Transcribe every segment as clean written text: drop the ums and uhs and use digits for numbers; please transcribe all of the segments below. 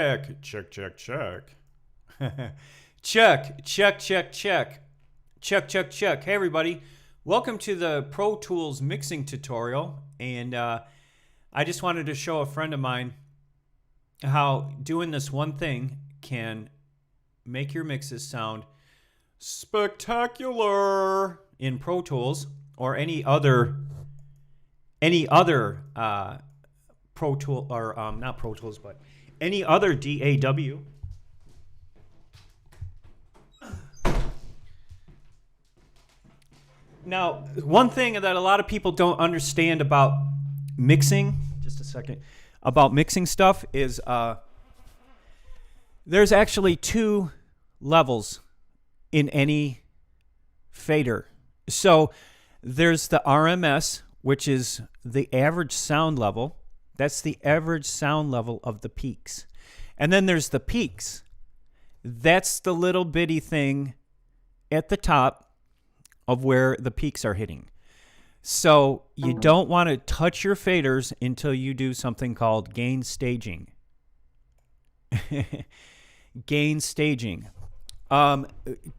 Check, check, check, check. Check, check, check, check. Check, check, check. Hey, everybody. Welcome to the Pro Tools mixing tutorial. And I just wanted to show a friend of mine how doing this one thing can make your mixes sound spectacular in Pro Tools or any other Pro Tool, or not Pro Tools, but any other DAW. Now, one thing that a lot of people don't understand about mixing, just a second, about mixing stuff is there's actually two levels in any fader. So there's the RMS, which is the average sound level. That's the average sound level of the peaks. And then there's the peaks. That's the little bitty thing at the top of where the peaks are hitting. So you don't want to touch your faders until you do something called gain staging. Gain staging.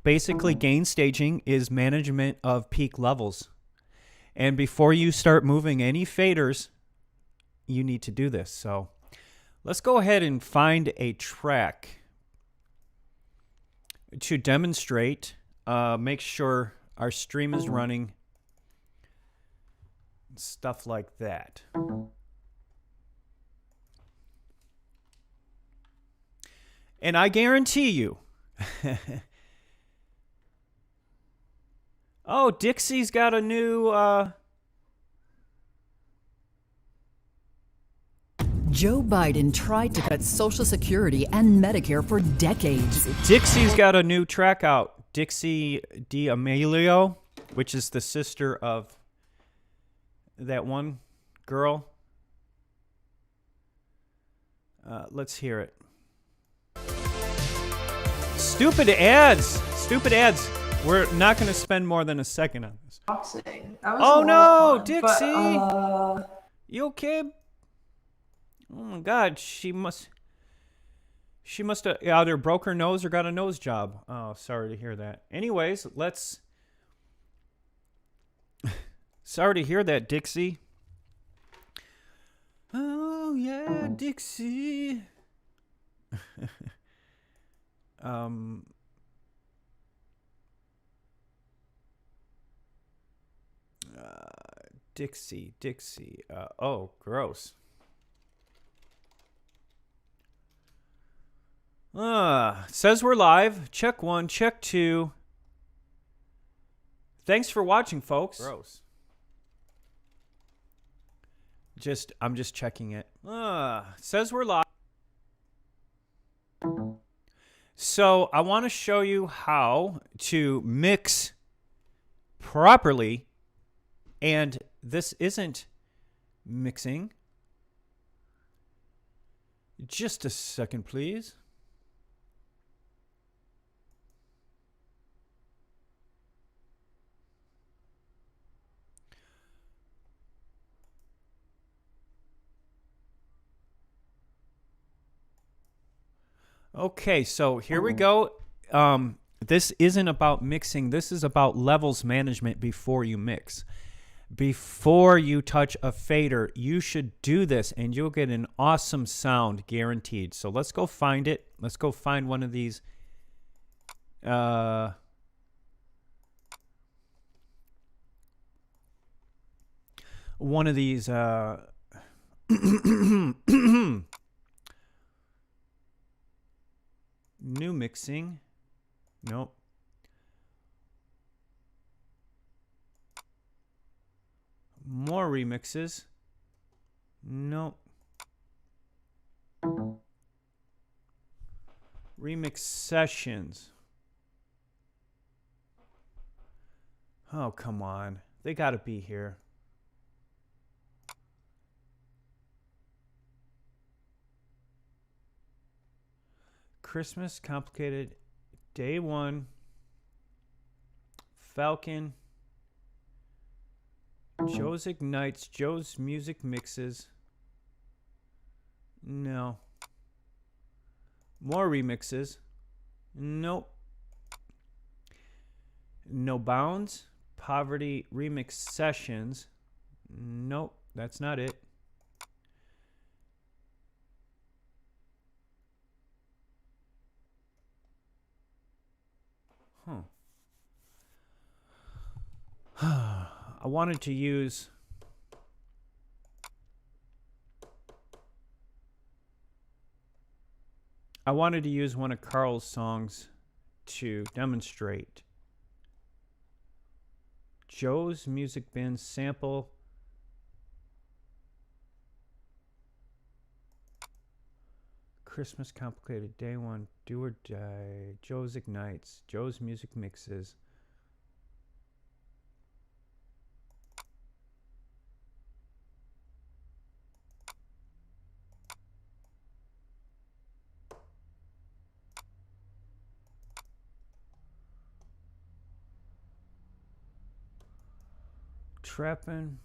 Basically, gain staging is management of peak levels. And before you start moving any faders, you need to do this. So let's go ahead and find a track to demonstrate. Make sure our stream is running. Stuff like that. And I guarantee you. Oh, Dixie's got a new... Joe Biden tried to cut Social Security and Medicare for decades. Dixie's got a new track out. Dixie D'Amelio, which is the sister of that one girl. Let's hear it. Stupid ads. Stupid ads. We're not going to spend more than a second on this. Oh no, Dixie. But, you okay? Oh my God, she must have either broke her nose or got a nose job. Oh, sorry to hear that. Anyways, sorry to hear that, Dixie. Oh yeah, Dixie. Dixie. Oh, gross. Says we're live. Check 1, check 2. Thanks for watching, folks. Gross. I'm just checking it. Says we're live. So I want to show you how to mix properly. And this isn't mixing. Just a second, please. Okay, so here we go. This isn't about mixing. This is about levels management before you mix. Before you touch a fader, you should do this, and you'll get an awesome sound, guaranteed. So let's go find it. Let's go find one of these. One of these. New mixing. Nope. More remixes. Nope. Remix sessions. Oh, come on. They gotta be here. Christmas, complicated. Day 1. Falcon. Joe's Ignites, Joe's Music Mixes. No. More remixes. Nope. No Bounds. Poverty Remix Sessions. Nope, that's not it. Huh. I wanted to use one of Carl's songs to demonstrate. Joe's Music Bin sample. Christmas Complicated, Day One, Do or Die, Joe's Ignites, Joe's Music Mixes. Trappin'.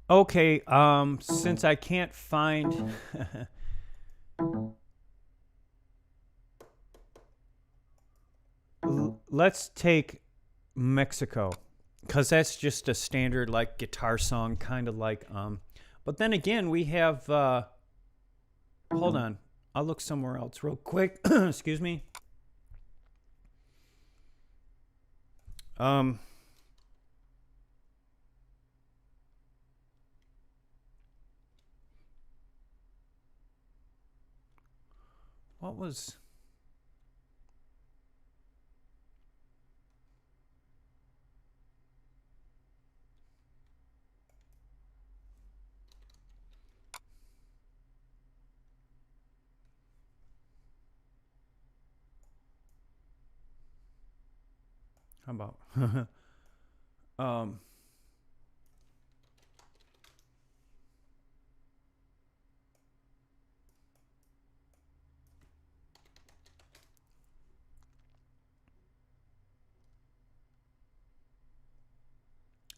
Okay, since I can't find let's take Mexico, because that's just a standard like guitar song, kind of like but then again we have hold on, I'll look somewhere else real quick. Excuse me. What was how about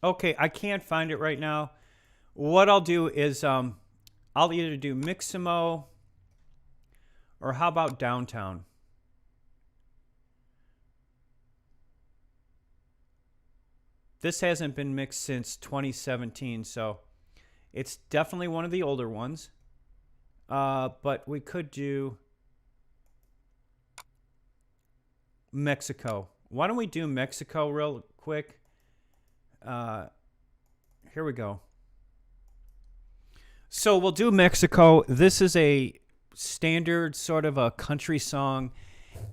okay, I can't find it right now. What I'll do is I'll either do Miximo or how about Downtown? This hasn't been mixed since 2017, so it's definitely one of the older ones. But we could do Mexico. Why don't we do Mexico real quick? Here we go. So we'll do Mexico. This is a standard sort of a country song,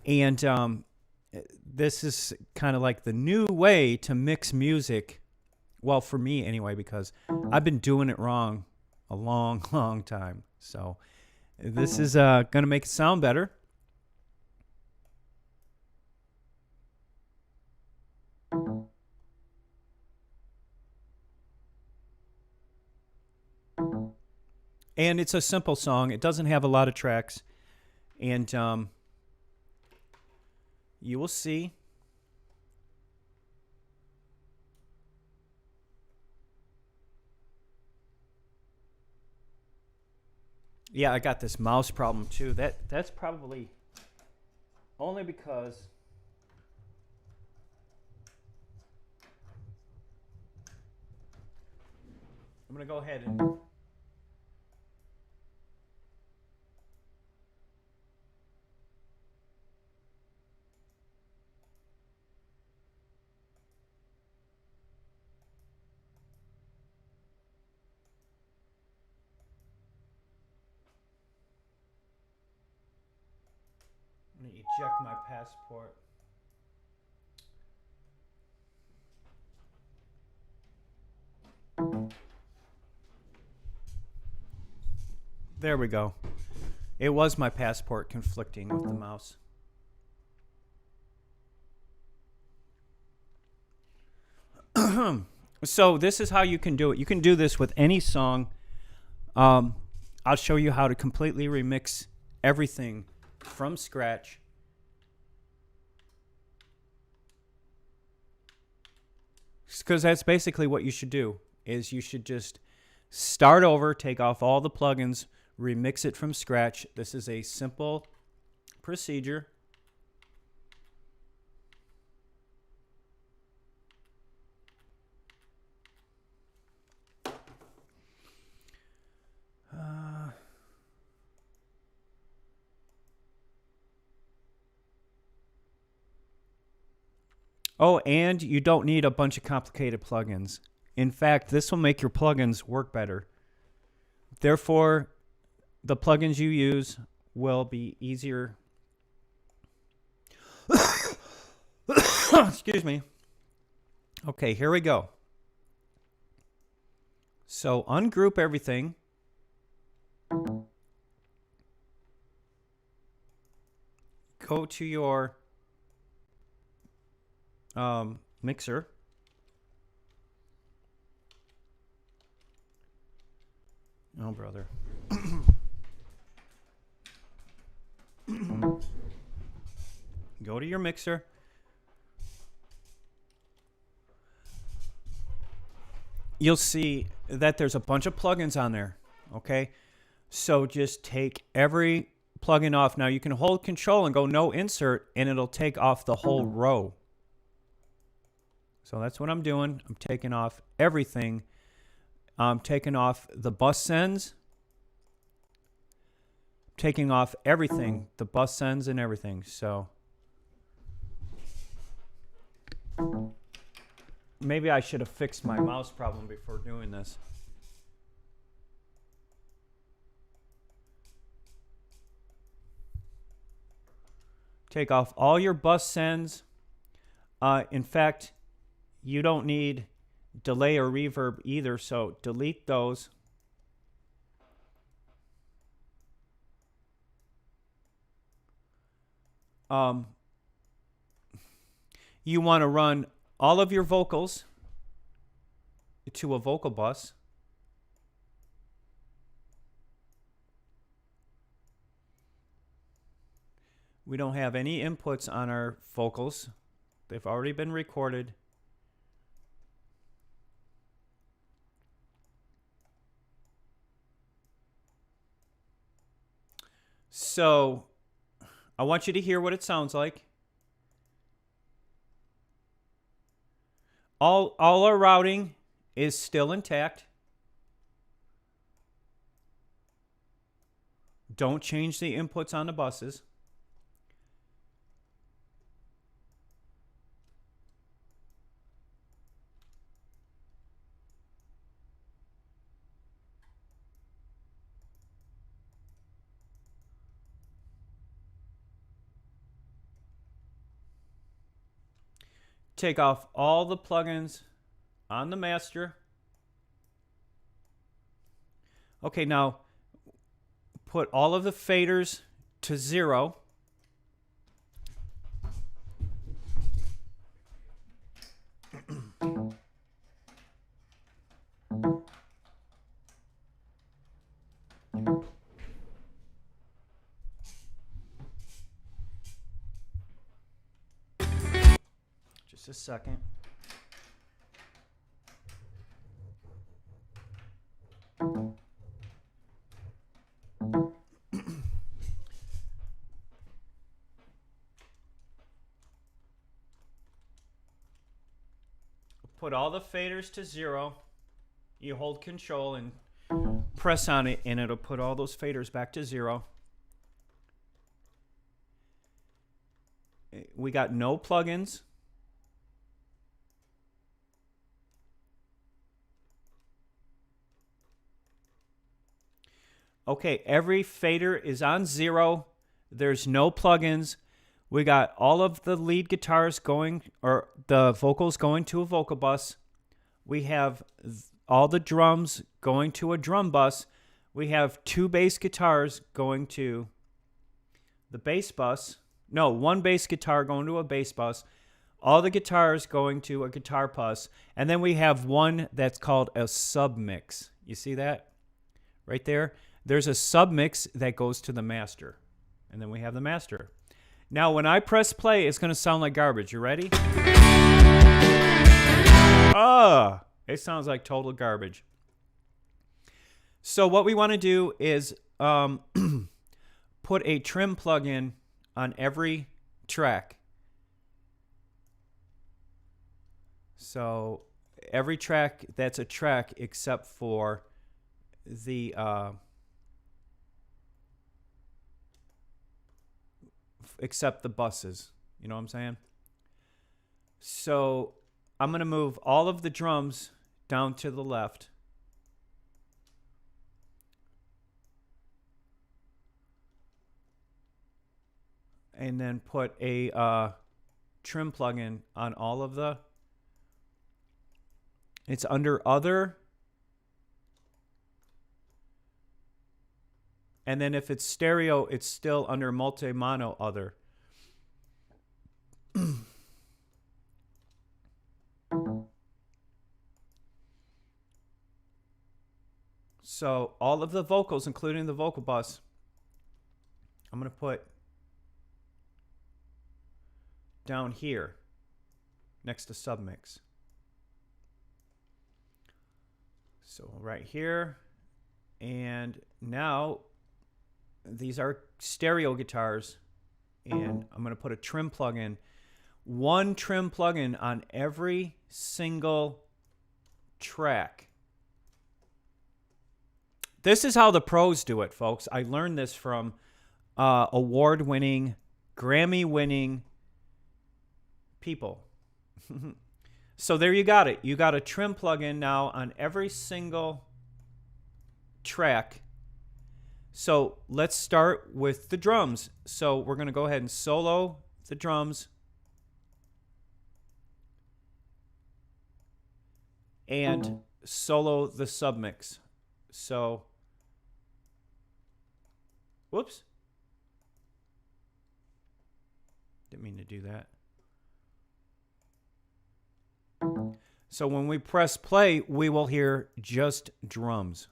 and this is kind of like the new way to mix music. Well, for me anyway, because I've been doing it wrong a long, long time. So this is going to make it sound better. And it's a simple song. It doesn't have a lot of tracks. And you will see. Yeah, I got this mouse problem too. That's probably only because I'm going to go ahead and eject my passport. There we go. It was my passport conflicting with the mouse. So this is how you can do it. You can do this with any song. I'll show you how to completely remix everything from scratch. Because that's basically what you should do, is you should just start over, take off all the plugins, remix it from scratch. This is a simple procedure. Oh, and you don't need a bunch of complicated plugins. In fact, this will make your plugins work better. Therefore, the plugins you use will be easier. Excuse me. Okay, here we go. So ungroup everything. Go to your mixer. Oh, brother. Go to your mixer. You'll see that there's a bunch of plugins on there, okay? So just take every plugin off. Now you can hold Control and go no insert, and it'll take off the whole row. So that's what I'm doing. I'm taking off everything. I'm taking off the bus sends. Taking off everything, the bus sends and everything. So maybe I should have fixed my mouse problem before doing this. Take off all your bus sends. In fact, you don't need delay or reverb either, so delete those. You want to run all of your vocals to a vocal bus. We don't have any inputs on our vocals. They've already been recorded. So I want you to hear what it sounds like. All our routing is still intact. Don't change the inputs on the buses. Take off all the plugins on the master. Okay, now put all of the faders to 0. Just a second. Put all the faders to 0. You hold Control and press on it, and it'll put all those faders back to 0. We got no plugins. Okay, every fader is on 0. There's no plugins. We got all of the lead guitars going, or the vocals going to a vocal bus. We have all the drums going to a drum bus. We have 2 bass guitars going to the bass bus. No, 1 bass guitar going to a bass bus. All the guitars going to a guitar bus, and then we have one that's called a submix. You see that? Right there? There's a submix that goes to the master. And then we have the master. Now, when I press play, it's going to sound like garbage. You ready? It sounds like total garbage. So what we want to do is put a trim plugin on every track. So every track that's a track except for the except the buses. You know what I'm saying? So I'm going to move all of the drums down to the left. And then put a trim plugin on all of the... It's under other. And then if it's stereo, it's still under multi-mono other. So all of the vocals, including the vocal bus, I'm going to put down here next to submix. So right here. And now these are stereo guitars, and I'm going to put a trim plugin, one trim plugin on every single track. This is how the pros do it, folks. I learned this from award-winning, Grammy-winning people. So there you got it. You got a trim plugin now on every single track. So let's start with the drums. So we're going to go ahead and solo the drums. And solo the submix. So, whoops. Didn't mean to do that. So when we press play, we will hear just drums.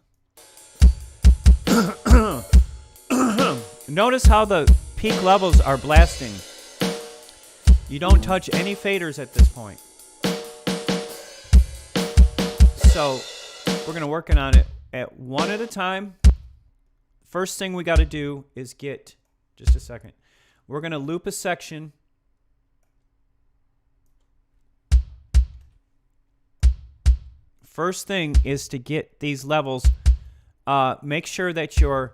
Notice how the peak levels are blasting. You don't touch any faders at this point. So we're going to work on it at one at a time. First thing we got to do is get, just a second, we're going to loop a section. First thing is to get these levels. Make sure that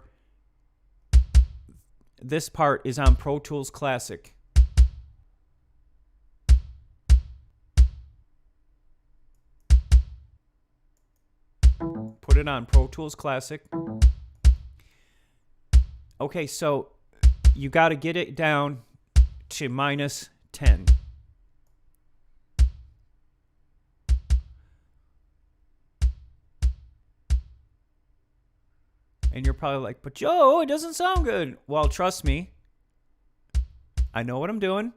this part is on Pro Tools Classic. Put it on Pro Tools Classic. Okay, so you got to get it down to -10. And you're probably like, but Joe, it doesn't sound good. Well, trust me. I know what I'm doing.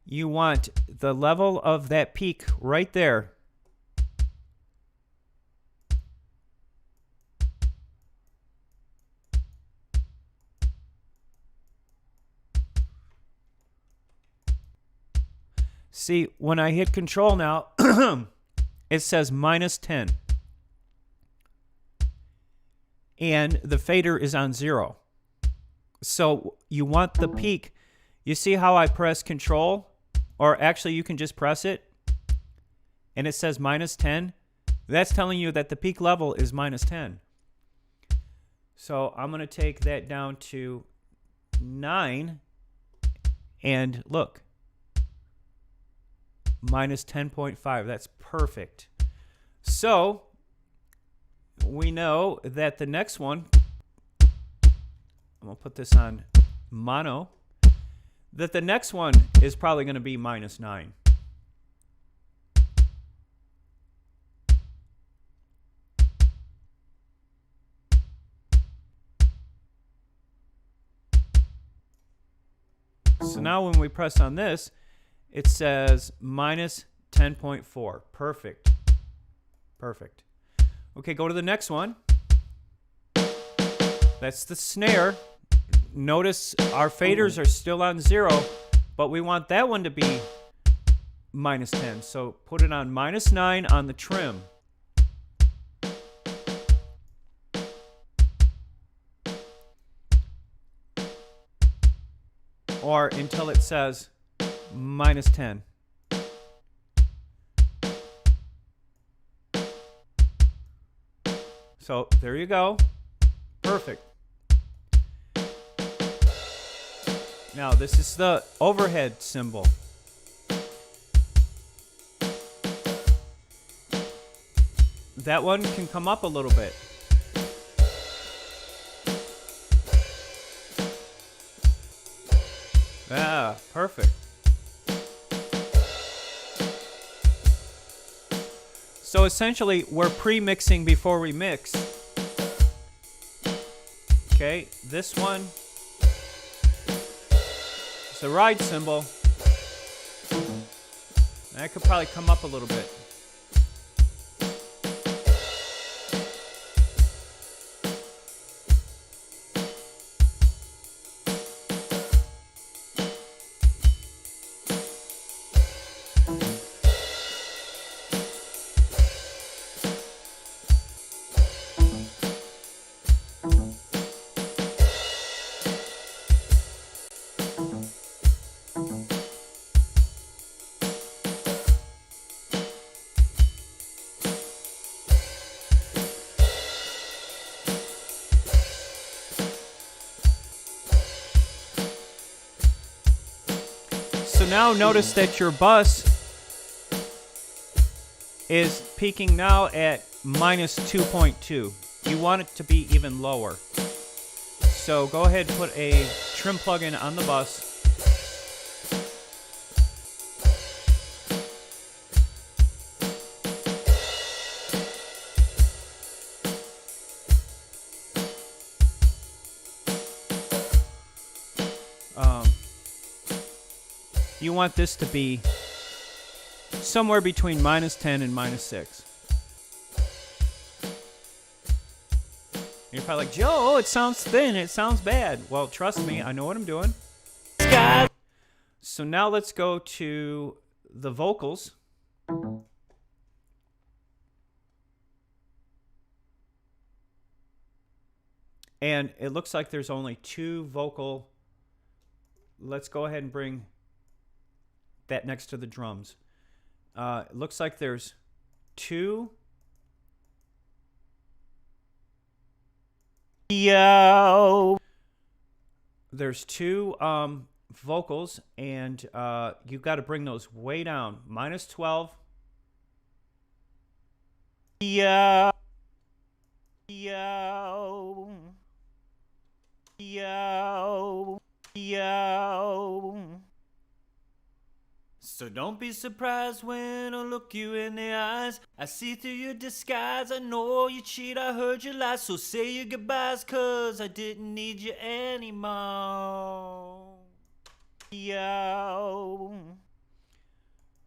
You want the level of that peak right there. See, when I hit control now, it says -10. And the fader is on 0. So you want the peak. You see how I press control? Or actually, you can just press it. And it says -10. That's telling you that the peak level is -10. So I'm going to take that down to 9. And look. -10.5. That's perfect. So we know that the next one, I'm going to put this on mono, that the next one is probably going to be -9. So now when we press on this, it says minus 10.4. Perfect. Perfect. Okay, go to the next one. That's the snare. Notice our faders are still on 0, but we want that one to be minus 10. So put it on minus 9 on the trim. Or until it says minus 10. So there you go. Perfect. Now this is the overhead cymbal. That one can come up a little bit. Ah, perfect. So essentially, we're pre-mixing before we mix. Okay, this one is the ride cymbal. That could probably come up a little bit. So now notice that your bus is peaking now at minus 2.2. You want it to be even lower. So go ahead and put a trim plug-in on the bus. You want this to be somewhere between minus 10 and minus 6. You're probably like, Joe, it sounds thin, it sounds bad. Well, trust me, I know what I'm doing. So now let's go to the vocals. And it looks like there's only 2 vocal. Let's go ahead and bring that next to the drums. It looks like there's 2. Yo. There's 2 vocals, and you've got to bring those way down. Minus 12. Yo. Yo. Yo. Yo. So don't be surprised when I look you in the eyes. I see through your disguise. I know you cheat, I heard you lie. So say your goodbyes, cause I didn't need you anymore. Yo.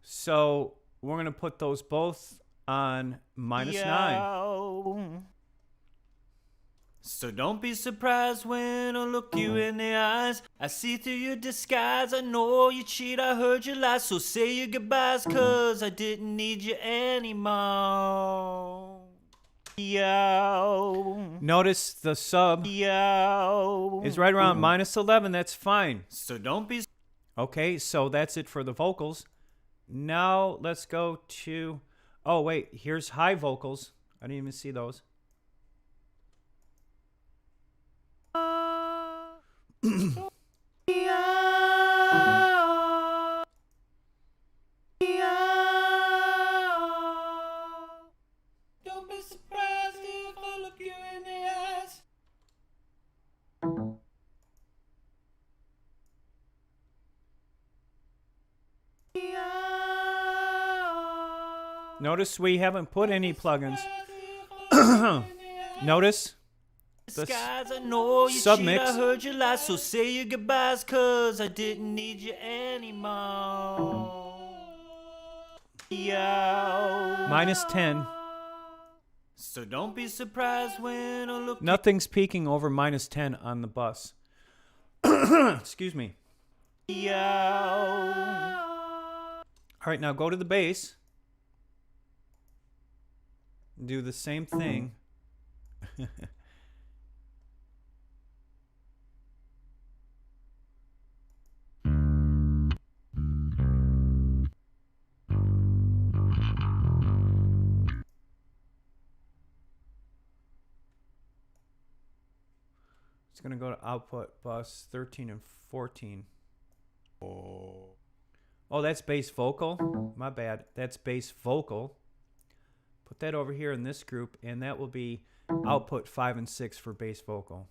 So we're gonna put those both on minus 9. So don't be surprised when I look you in the eyes. I see through your disguise. I know you cheat, I heard you lie. So say your goodbyes, cause I didn't need you anymore. Yo. Notice the sub is right around minus 11. That's fine. So don't be... Okay, so that's it for the vocals. Now let's go to... Oh, wait, here's high vocals. I didn't even see those. Don't be surprised if I look you in the eyes. Notice we haven't put any plugins. Notice the Skies, I know you submix. cheat, I heard your lies, so say your goodbyes, cause I didn't need you anymore. Yo. minus 10. So don't be surprised when I look. Nothing's peaking over minus 10 on the bus. Excuse me. Yo. All right, now go to the bass. Do the same thing. It's going to go to output bus 13 and 14. Oh, that's bass vocal. My bad. That's bass vocal. Put that over here in this group, and that will be output 5 and 6 for bass vocal.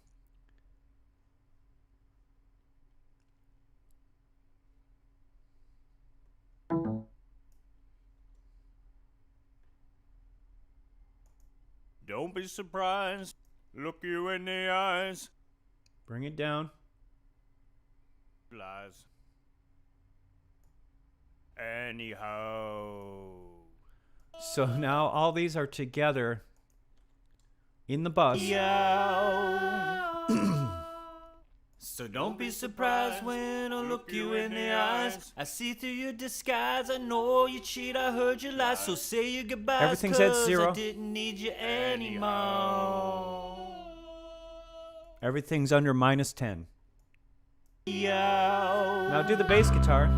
Don't be surprised. Look you in the eyes. Bring it down. Lies. Anyhow. So now all these are together in the bus. So don't be surprised when I look you in the eyes. I see through your disguise. I know you cheat. I heard your lies. So say your goodbyes. Everything's at 0. I didn't need you anymore. Everything's under minus 10. Yo. Now do the bass guitar.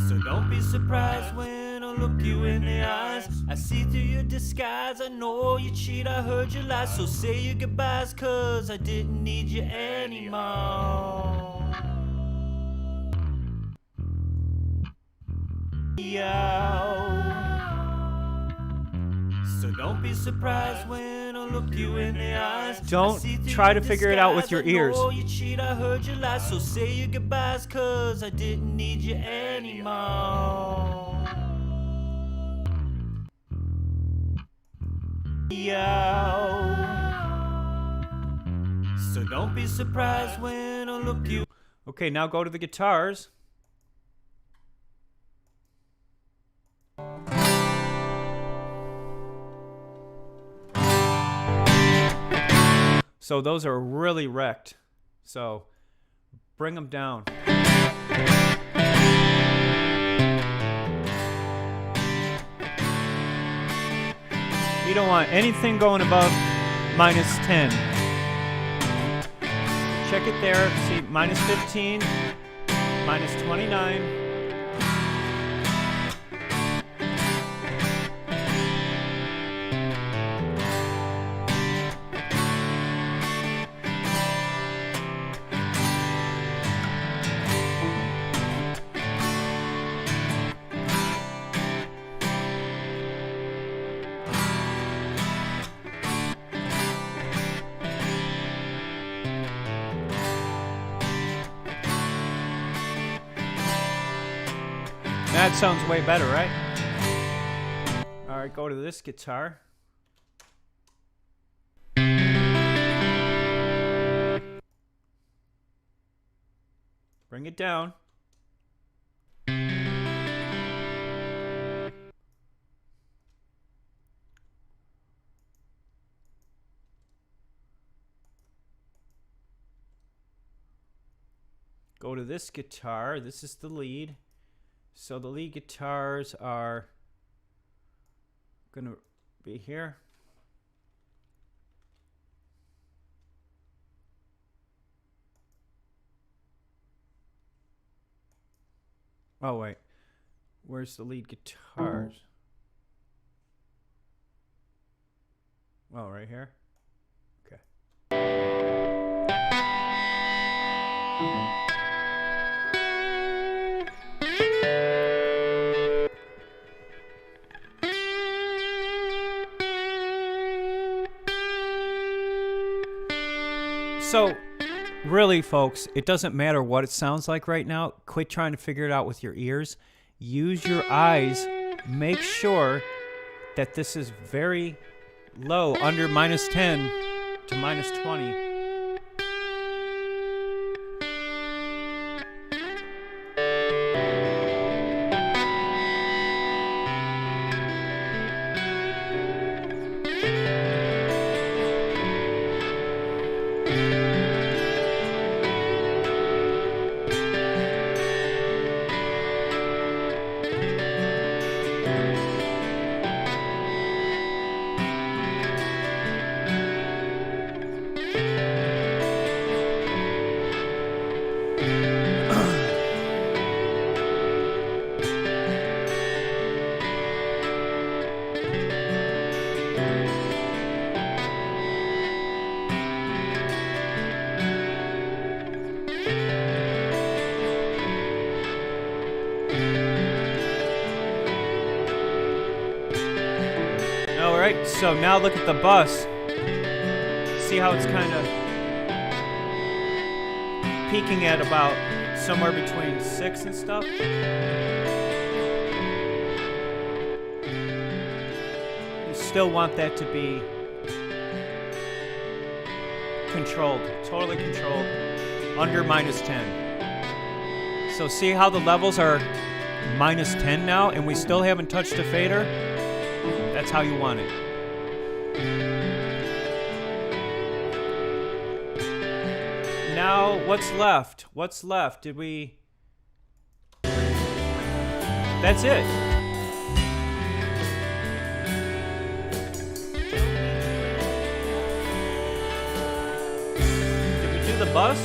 So don't be surprised when I look you in the eyes. I see through your disguise. I know you cheat. I heard your lies. So say your goodbyes, cause I didn't need you anymore. Yo. So don't be surprised when I look you in the eyes. Don't try to figure it out with your ears. I know you cheat, I heard your lies, so say your goodbyes, cause I didn't need you anymore. Yo. So don't be surprised when I look you. Okay, now go to the guitars. So those are really wrecked. So bring them down. You don't want anything going above minus 10. Check it there. See, minus 15, minus 29. That sounds way better, right? All right, go to this guitar. Bring it down. Go to this guitar. This is the lead. So the lead guitars are going to be here. Oh, wait. Where's the lead guitars? Oh, right here? Okay. So, really, folks, it doesn't matter what it sounds like right now. Quit trying to figure it out with your ears. Use your eyes. Make sure that this is very low, under minus 10. to minus 20. Alright, so now look at the bus. See how it's kind of peaking at about somewhere between 6 and stuff? You still want that to be controlled, totally controlled, under minus 10. So see how the levels are minus 10 now, and we still haven't touched a fader? That's how you want it. Now, what's left? What's left? Did we... That's it. Did we do the bus?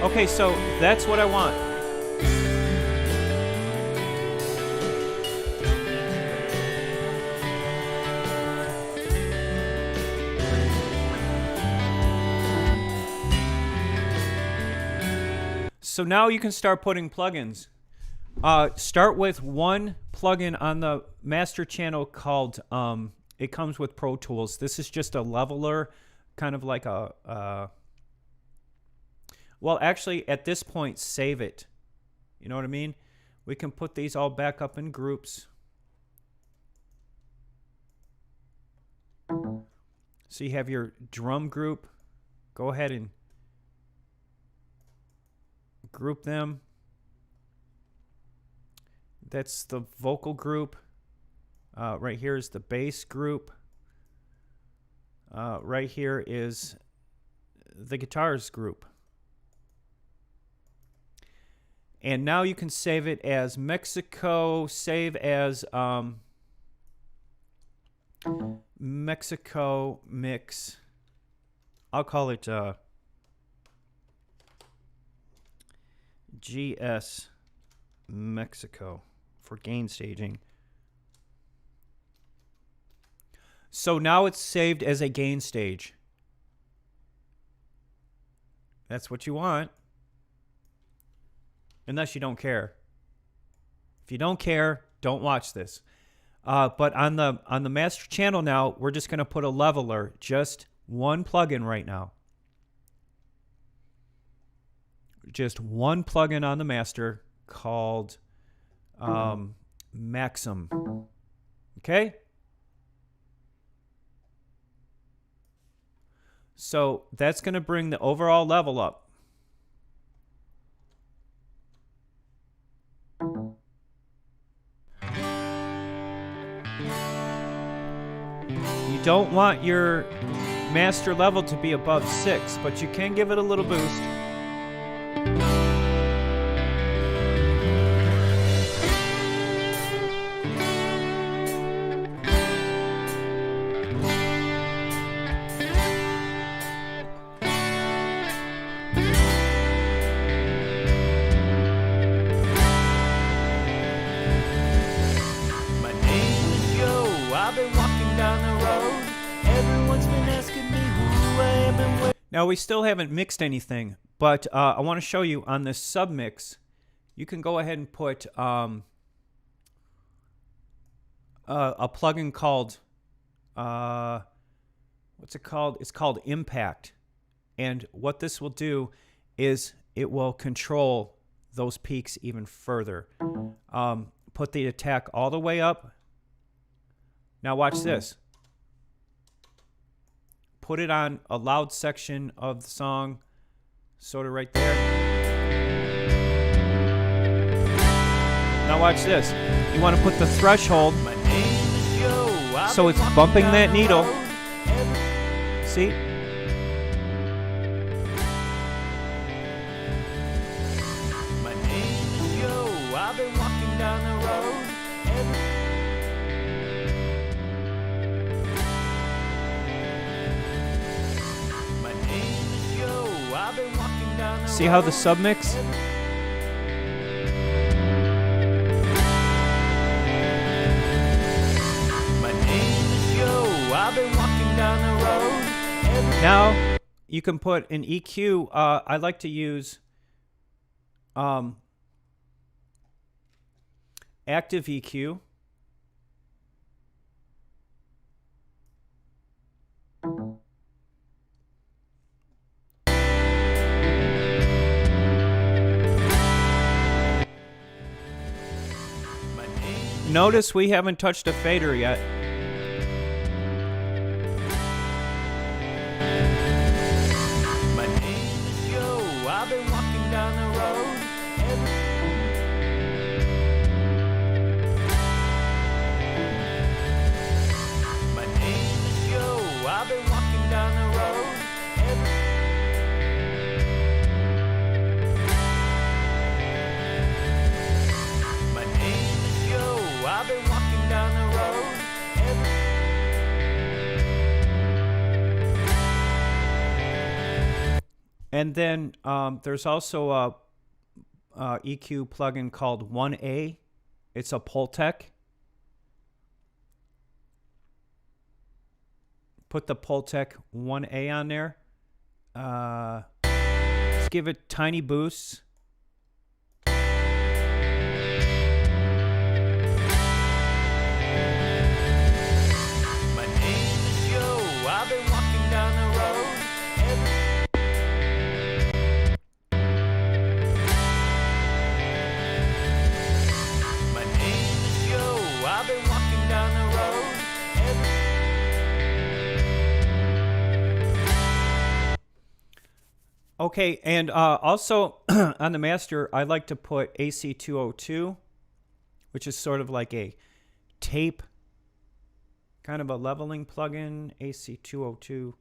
Okay, so that's what I want. So now you can start putting plugins. Start with one plugin on the master channel called, it comes with Pro Tools. This is just a leveler, kind of like a well, actually, at this point, save it. You know what I mean? We can put these all back up in groups. So you have your drum group. Go ahead and group them. That's the vocal group. Right here is the bass group. Right here is the guitars group. And now you can save it as Mexico, save as Mexico mix. I'll call it GS Mexico for gain staging. So now it's saved as a gain stage. That's what you want. Unless you don't care. If you don't care, don't watch this. But on the master channel now, we're just going to put a leveler, just one plugin right now. Just one plugin on the master called Maxim. Okay? So that's going to bring the overall level up. You don't want your master level to be above 6, but you can give it a little boost. Now, we still haven't mixed anything, but I want to show you on this submix, you can go ahead and put a plugin called, what's it called? It's called Impact. And what this will do is it will control those peaks even further. Put the attack all the way up. Now watch this. Put it on a loud section of the song, sort of right there. Now watch this. You want to put the threshold so it's bumping that needle. See? My name is Joe. I've been walking down the road. My name is Joe. I've been walking down the road. See how the submix? I've been walking down the road. Now you can put an EQ. I like to use active EQ. Notice we haven't touched a fader yet. I've been walking down the road. My name is Joe. I've been walking down the road. My name is Joe. I've been walking down the road. And then there's also a EQ plugin called 1A. It's a Pultec. Put the Pultec 1A on there. Just give it tiny boosts. My name is Joe. I've been walking down the road. I've been walking down the road. Okay, and also on the master, I like to put AC202, which is sort of like a tape, kind of a leveling plugin, AC202.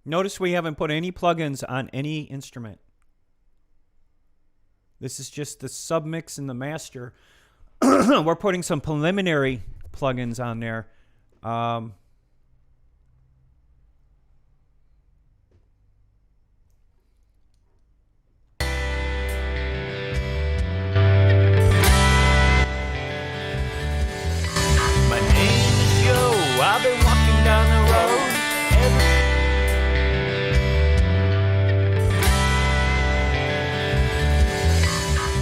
Notice we haven't put any plugins on any instrument. This is just the submix and the master. We're putting some preliminary plugins on there. My name is Joe. I've been walking down the road.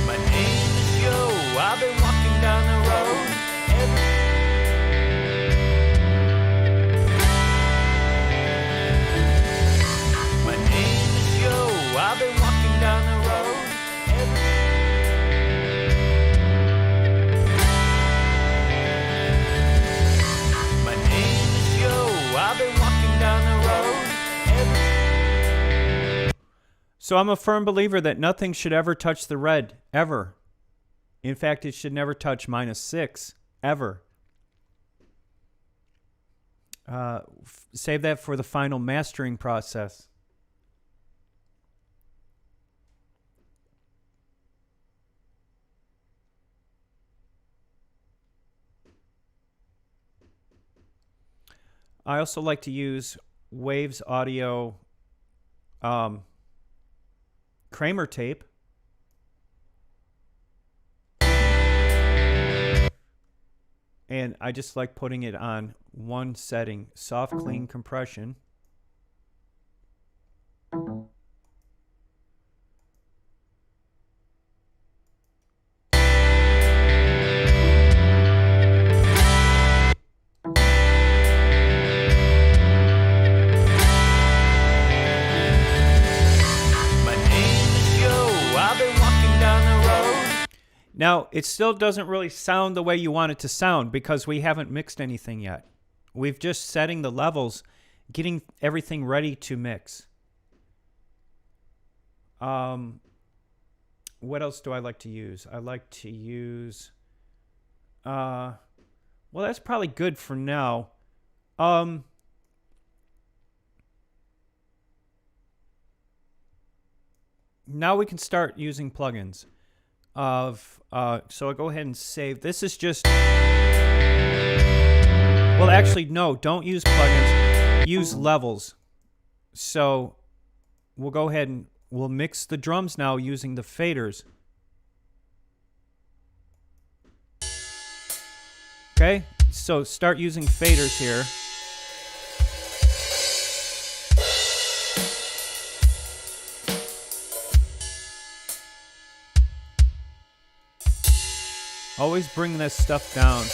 My name is Joe. I've been walking down the road. My name is Joe. I've been walking down the road. My name is Joe. I've been walking down the road. So I'm a firm believer that nothing should ever touch the red, ever. In fact, it should never touch -6, ever. Save that for the final mastering process. I also like to use Waves Audio Kramer tape. And I just like putting it on one setting, soft, clean compression. Now, it still doesn't really sound the way you want it to sound because we haven't mixed anything yet. We've just setting the levels, getting everything ready to mix. What else do I like to use? I like to use... well, that's probably good for now. Now we can start using plugins. So I'll go ahead and save. This is just... Well, actually, no, don't use plugins. Use levels. So we'll go ahead and we'll mix the drums now using the faders. Okay, so start using faders here. Always bring this stuff down.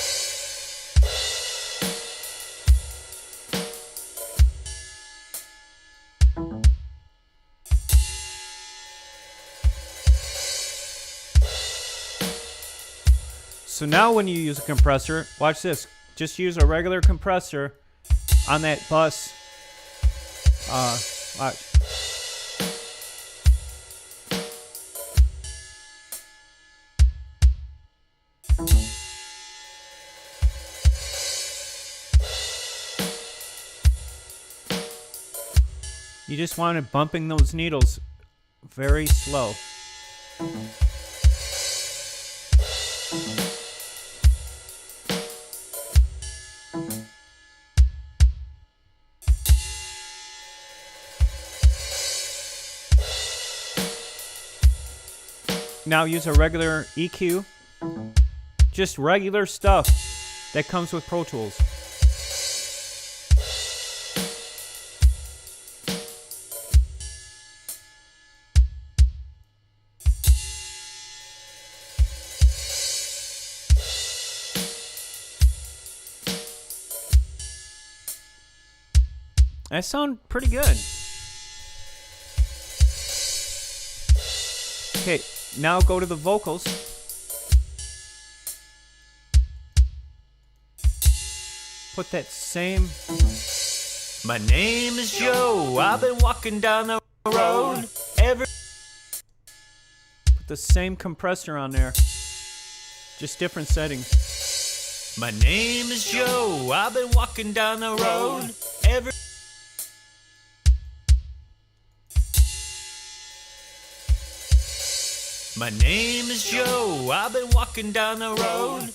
So now when you use a compressor, watch this. Just use a regular compressor on that bus. Watch. You just want it bumping those needles very slow. Now use a regular EQ. Just regular stuff that comes with Pro Tools. That sounds pretty good. Okay, now go to the vocals. Put that same... My name is Joe. I've been walking down the road. Put the same compressor on there. Just different settings. My name is Joe. I've been walking down the road. My name is Joe. I've been walking down the road.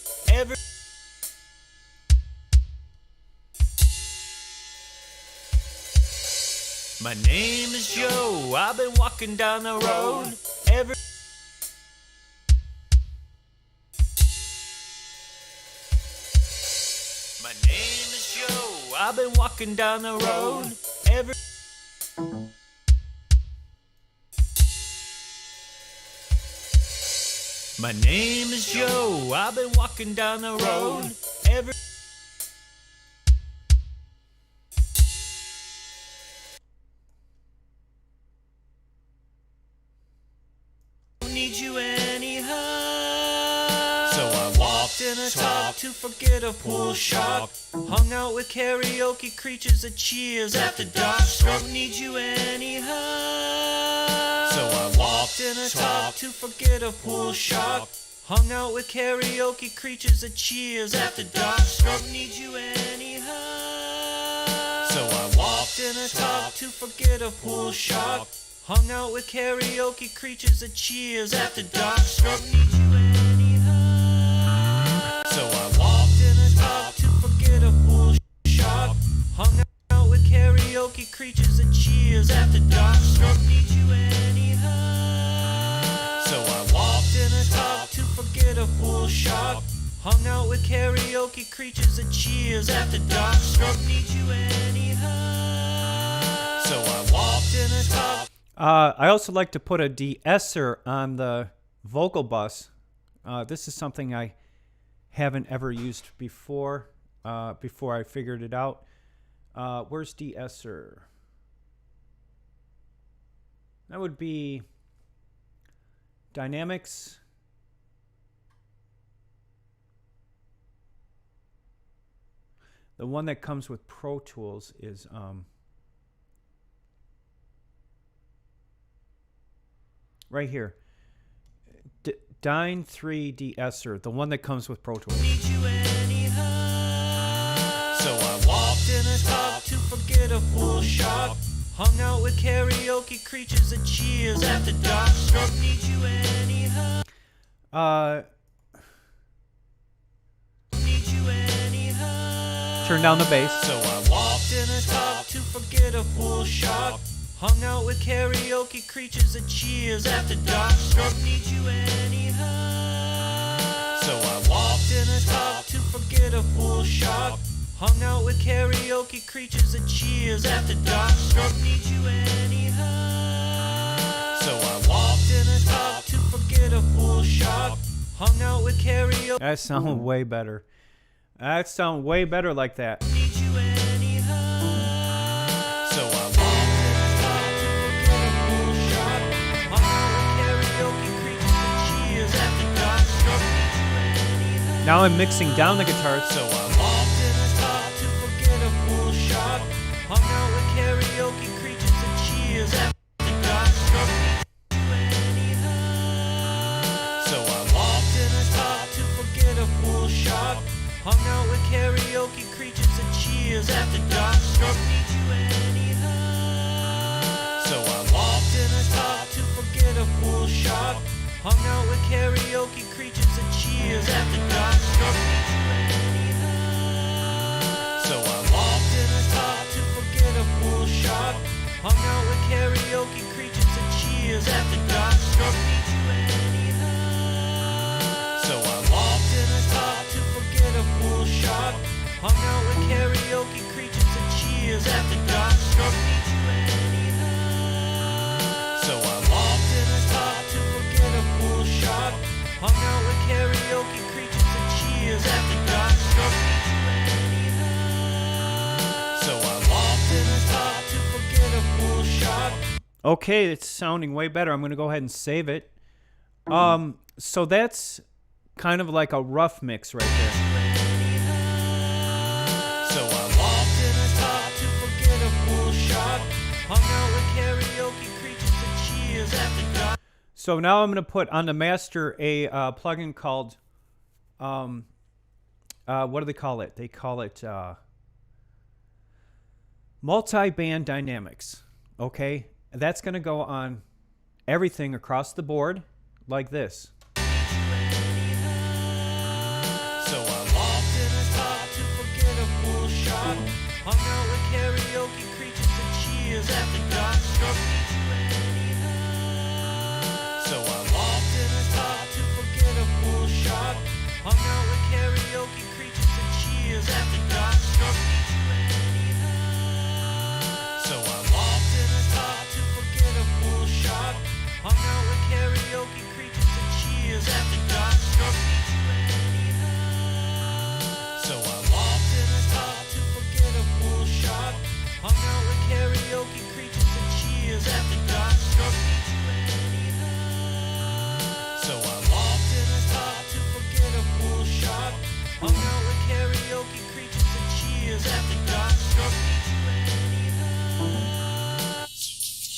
My name is Joe. I've been walking down the road. My name is Joe. I've been walking down the road. My name is Joe. I've been walking down the road. Don't need you anyhow. So I walked in a talk to forget a pool shark. Hung out with karaoke creatures that cheers after dark. Don't need you anyhow. So I walked in a talk to forget a pool shark. Hung out with karaoke creatures that cheers after dark. Don't need you anyhow. So I walked in a talk to forget a pool shark. Hung out with karaoke creatures that cheers after dark. Don't need you anyhow. So I walked in a talk to forget a pool shark. Hung out with karaoke creatures that cheers after dark. Don't need you anyhow. So I walked in a talk to forget a pool shark. Hung out with karaoke creatures that cheers after dark. Don't need you anyhow. So I walked in a talk. I also like to put a de-esser on the vocal bus. This is something I haven't ever used before I figured it out. Where's de-esser? That would be Dynamics, The one that comes with Pro Tools is right here. Dyn 3 de-esser, the one that comes with Pro Tools. Need you anyhow. So I walked in a top to forget a full shot. Hung out with karaoke creatures at Cheers after dark. Struck need you anyhow. Need you anyhow. Turn down the bass. So I walked in a top to forget a full shot. Hung out with karaoke creatures at Cheers after dark. Struck need you anyhow. So I walked in a top to forget a full shot. Hung out with karaoke creatures at Cheers after dark. Struck need you anyhow. So I walked in a top to forget a full shot. Hung out with karaoke. That sounds way better. That sounds way better like that. Need you anyhow. So I walked in a top to forget a full shot. Hung out with karaoke creatures at Cheers after dark. Struck need you anyhow. Now I'm mixing down the guitars. So I walked in a top to forget a full shot. Hung out with karaoke creatures at Cheers after dark. Struck need you anyhow. So I walked in a top to forget a full shot. Hung out with karaoke creatures at Cheers after dark. Struck need you anyhow. So I walked in a top to forget a full shot. Hung out with karaoke creatures at Cheers after dark. Struck need you anyhow. So I walked in a top to forget a full shot. Hung out with karaoke creatures at Cheers after dark. Struck need you anyhow. So I walked in a top to forget a full shot. Hung out with karaoke creatures at Cheers after dark. Struck need you anyhow. So I walked in a top to forget a full shot. Hung out with karaoke creatures at Cheers after dark. Struck need you anyhow. So I walked in a top to forget a full shot. Okay, it's sounding way better. I'm going to go ahead and save it. So that's kind of like a rough mix right there. So I walked in a top to forget a full shot. Hung out with karaoke creatures at Cheers after dark. So now I'm going to put on the master a plugin called, what do they call it? They call it multi-band dynamics. Okay, that's going to go on everything across the board like this. So I walked in a top to forget a full shot. Hung out with karaoke creatures at Cheers after dark. Struck need you anyhow. So I walked in a top to forget a full shot. Hung out with karaoke creatures at Cheers after dark. Struck need you anyhow. So I walked in a top to forget a full shot. Hung out with karaoke creatures at Cheers after dark. Struck need you anyhow. So I walked in a top to forget a full shot. Hung out with karaoke creatures at Cheers after dark. Struck need you anyhow. So I walked in a top to forget a full shot. Hung out with karaoke creatures at Cheers after dark. Struck need you anyhow.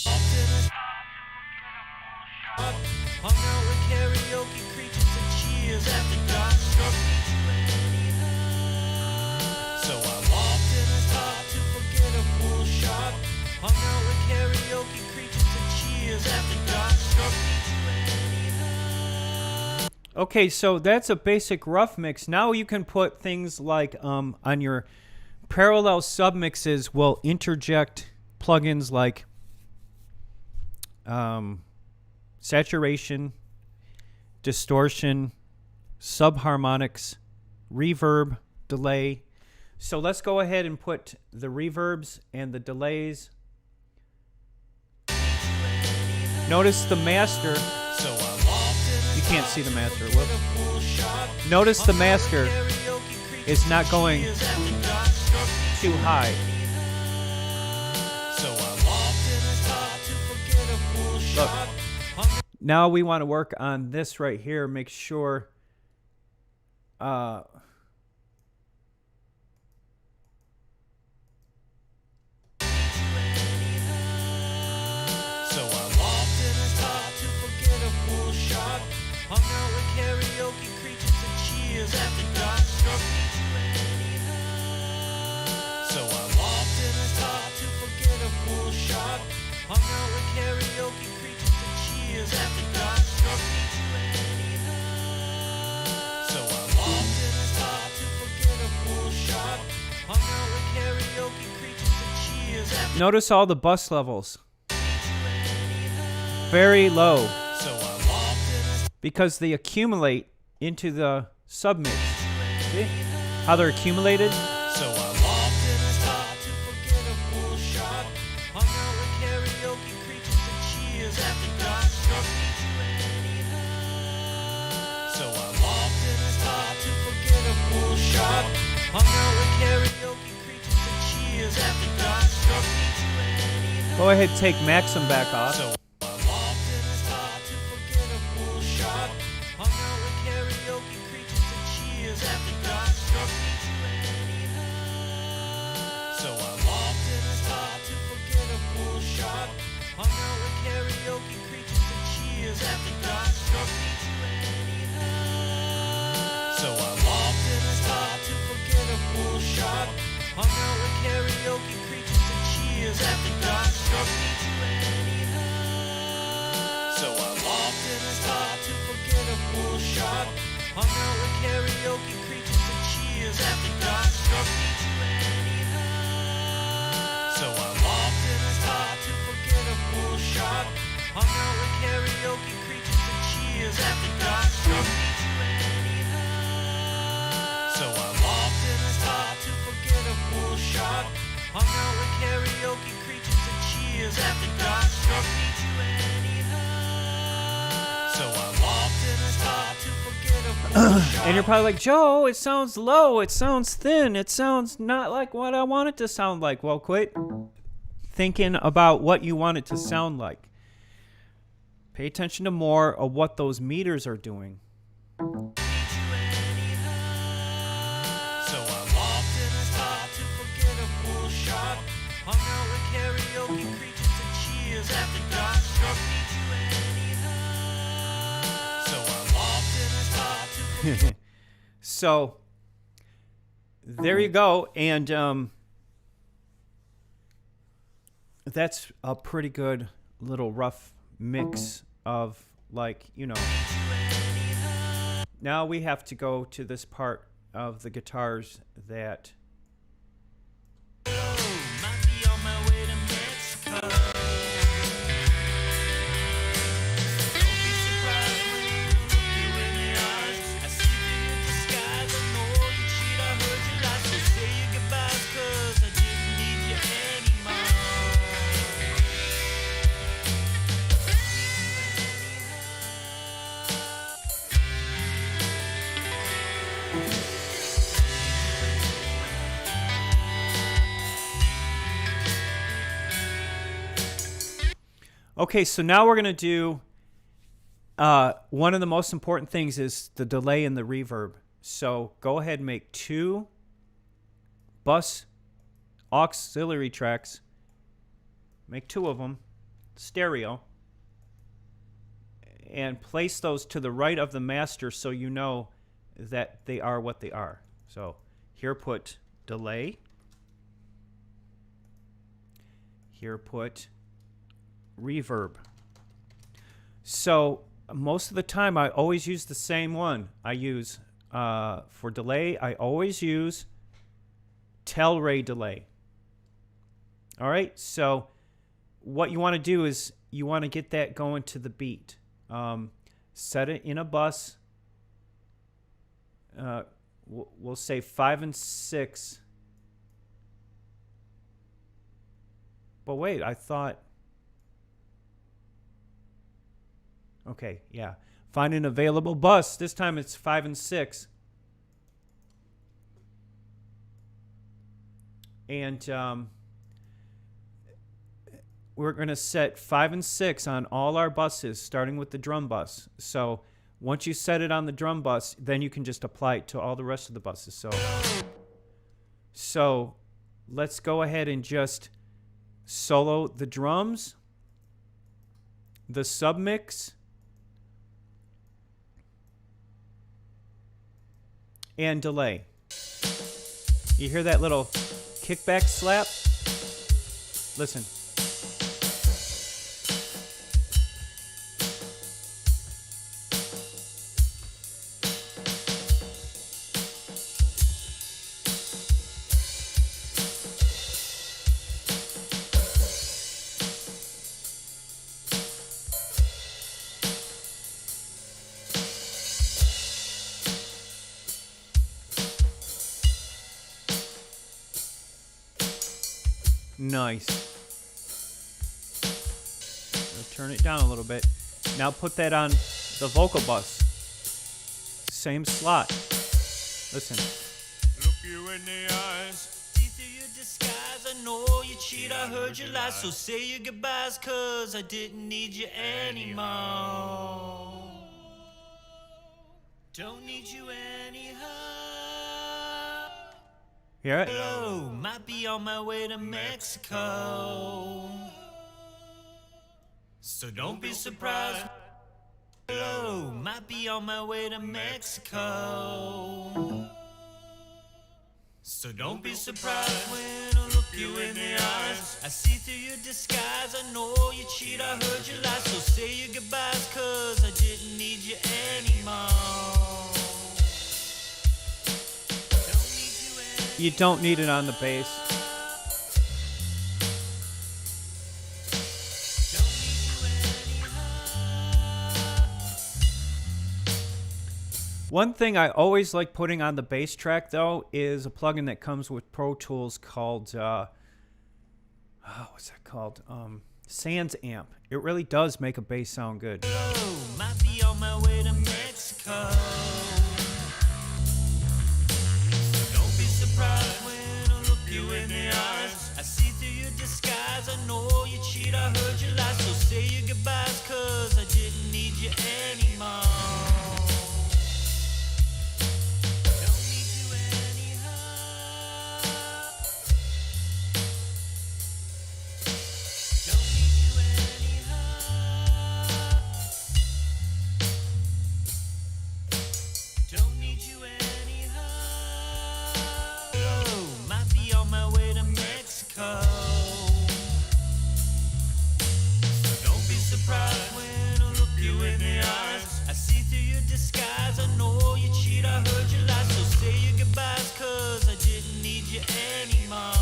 Walked in a top. Hung out with karaoke creatures at Cheers after dark. Struck need you anyhow. So I walked in a top to forget a full shot. Hung out with karaoke creatures at Cheers after dark. Struck need you anyhow. Okay, so that's a basic rough mix. Now you can put things like on your parallel submixes will interject plugins like saturation, distortion, subharmonics, reverb, delay. So let's go ahead and put the reverbs and the delays. Notice the master. So I walked in a You can't see the master. full Whoop. shot. Notice the master is not going Cheers after dark. Struck need too high. So I walked in a top to forget a full Look. shot. Now we want to work on this right here. Make sure karaoke creatures and cheers after dark struck me to anyhow. So I walked in a car to forget a full shot. Hung out with karaoke creatures and cheers after dark struck me to anyhow. So I walked in a car to forget a full shot. Hung out with karaoke creatures and cheers after Notice all the bus levels. Very low. So I walked in a Because they accumulate into the submix. See how they're accumulated? So I walked in a car to forget a full shot. Hung out with karaoke creatures and cheers after dark struck me to anyhow. So I walked in a car to forget a full shot. Hung out with karaoke creatures and cheers after dark struck me to anyhow. Go ahead, take Maxim back off. So I walked in a car to forget a full shot. Hung out with karaoke creatures and cheers after dark struck me to anyhow. So I walked in a car to forget a full shot. Hung out with karaoke creatures and cheers after dark struck me to anyhow. So I walked in a car to forget a full shot. Hung out with karaoke creatures and cheers after dark struck me to anyhow. So I walked in a car to forget a full shot. Hung out with karaoke creatures and cheers after dark struck me to anyhow. So I walked in a car to forget a full shot. Hung out with karaoke creatures and cheers after dark struck me to anyhow. So I walked in a car to forget a full shot. Hung out with karaoke creatures and cheers after dark struck me to anyhow. So I walked in a car to forget a full shot. And you're probably like, Joe, it sounds low, it sounds thin, it sounds not like what I want it to sound like. Well, quit thinking about what you want it to sound like. Pay attention to more of what those meters are doing. So I walked in a car to forget a full shot. Hung out with karaoke creatures and cheers after dark struck me to anyhow. So I walked in a car to forget. So there you go. And that's a pretty good little rough mix of, like, you know. Now we have to go to this part of the guitars that Might be on my way to Mexico. Don't be surprised when I look you in the eyes. I see through your disguise. I know you cheat. I heard you lie. So say your goodbyes, 'cause I didn't need you anymore. Okay, so now we're going to do one of the most important things is the delay and the reverb. So go ahead and make 2 bus auxiliary tracks. Make 2 of them, stereo, and place those to the right of the master so you know that they are what they are. So here put delay. Here put reverb. So most of the time I always use the same one. I use for delay, I always use Telray delay. All right, so what you want to do is you want to get that going to the beat. Set it in a bus. We'll say 5 and 6. But wait, I thought... Okay, yeah. Find an available bus. This time it's 5 and 6. And we're going to set 5 and 6 on all our buses, starting with the drum bus. So once you set it on the drum bus, then you can just apply it to all the rest of the buses. So let's go ahead and just solo the drums, the submix, and delay. You hear that little kickback slap? Listen. Nice. I'll turn it down a little bit. Now put that on the vocal bus. Same slot. Listen. Look you in the eyes. See through your disguise. I know you cheat. I heard you lie. So say your goodbyes, cause I didn't need you anymore. Don't need you anyhow. Hear it? Hello, might be on my way to Mexico. So don't be surprised. Hello, might be on my way to Mexico. So don't be surprised when I look you in the eyes. I see through your disguise. I know you cheat. I heard you lie. So say your goodbyes, cause I didn't need you anymore. You don't need it on the bass. One thing I always like putting on the bass track, though, is a plugin that comes with Pro Tools called, what's that called? Sans Amp. It really does make a bass sound good. Hello, might be on my way to Mexico. Surprised when I look you in the eyes. I see through your disguise. I know you cheat. I heard you lie. So say your goodbyes, cause I didn't need you anymore. Don't need you anyhow. Don't need you anyhow. Don't need you anyhow. Might be on my way to Mexico. So don't be surprised when I look you in the eyes. I see through your disguise. I know you cheat. I heard you lie. So say your goodbyes, cause I didn't need you anymore.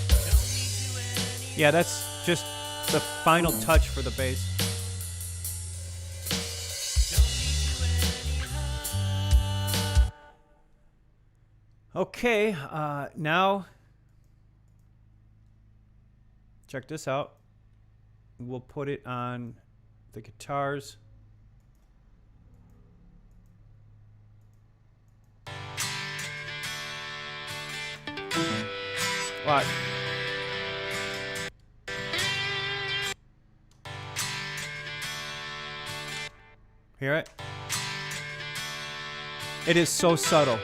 Don't need you anymore. Yeah, that's just the final touch for the bass. Okay, now check this out. We'll put it on the guitars. Watch. Hear it? It is so subtle.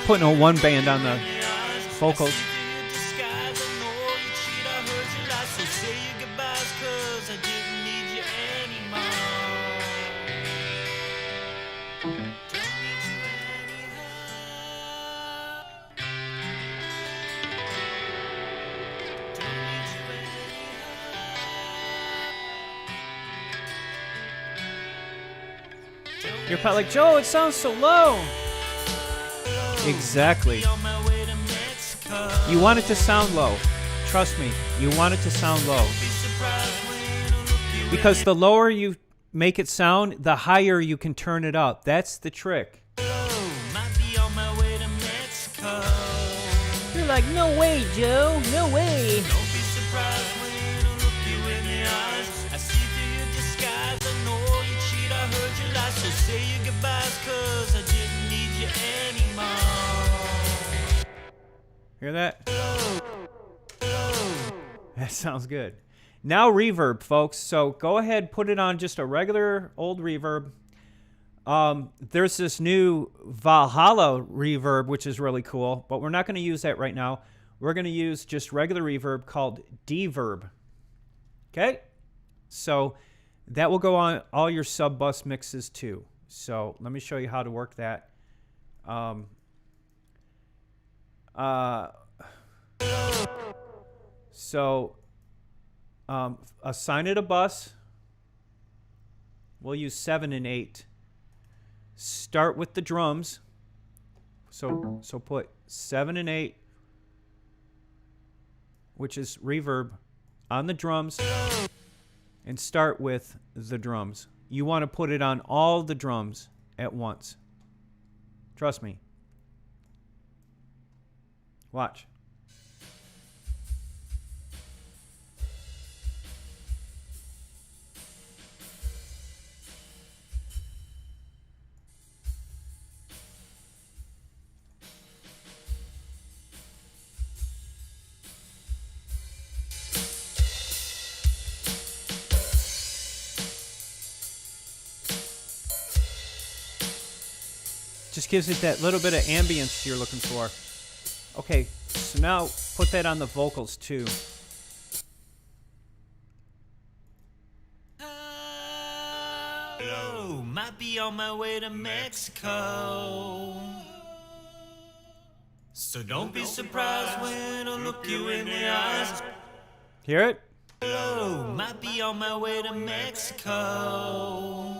Putting a one band on the vocals. You're probably like, Joe, it sounds so low. Exactly. You want it to sound low. Trust me, you want it to sound low. Because the lower you make it sound, the higher you can turn it up. That's the trick. Might be on my way to Mexico. like, no way, Joe, no way. Don't be surprised when I look you in the eyes. I see through your disguise. I know you cheat, I heard you lie. So say your goodbyes, cause I didn't need you anymore. Hear that? That sounds good. Now reverb, folks. So go ahead, put it on just a regular old reverb. There's this new Valhalla reverb, which is really cool, but we're not going to use that right now. We're going to use just regular reverb called D-verb. Okay? So that will go on all your sub-bus mixes too. So let me show you how to work that. Assign it a bus. We'll use 7 and 8. Start with the drums. So put 7 and 8, which is reverb, on the drums, and start with the drums. You want to put it on all the drums at once. Trust me. Watch. Just gives it that little bit of ambience you're looking for. Okay, so now put that on the vocals too. Hello, might be on my way to Mexico. So don't be surprised when I look you in the eyes. Hear it? Hello, might be on my way to Mexico.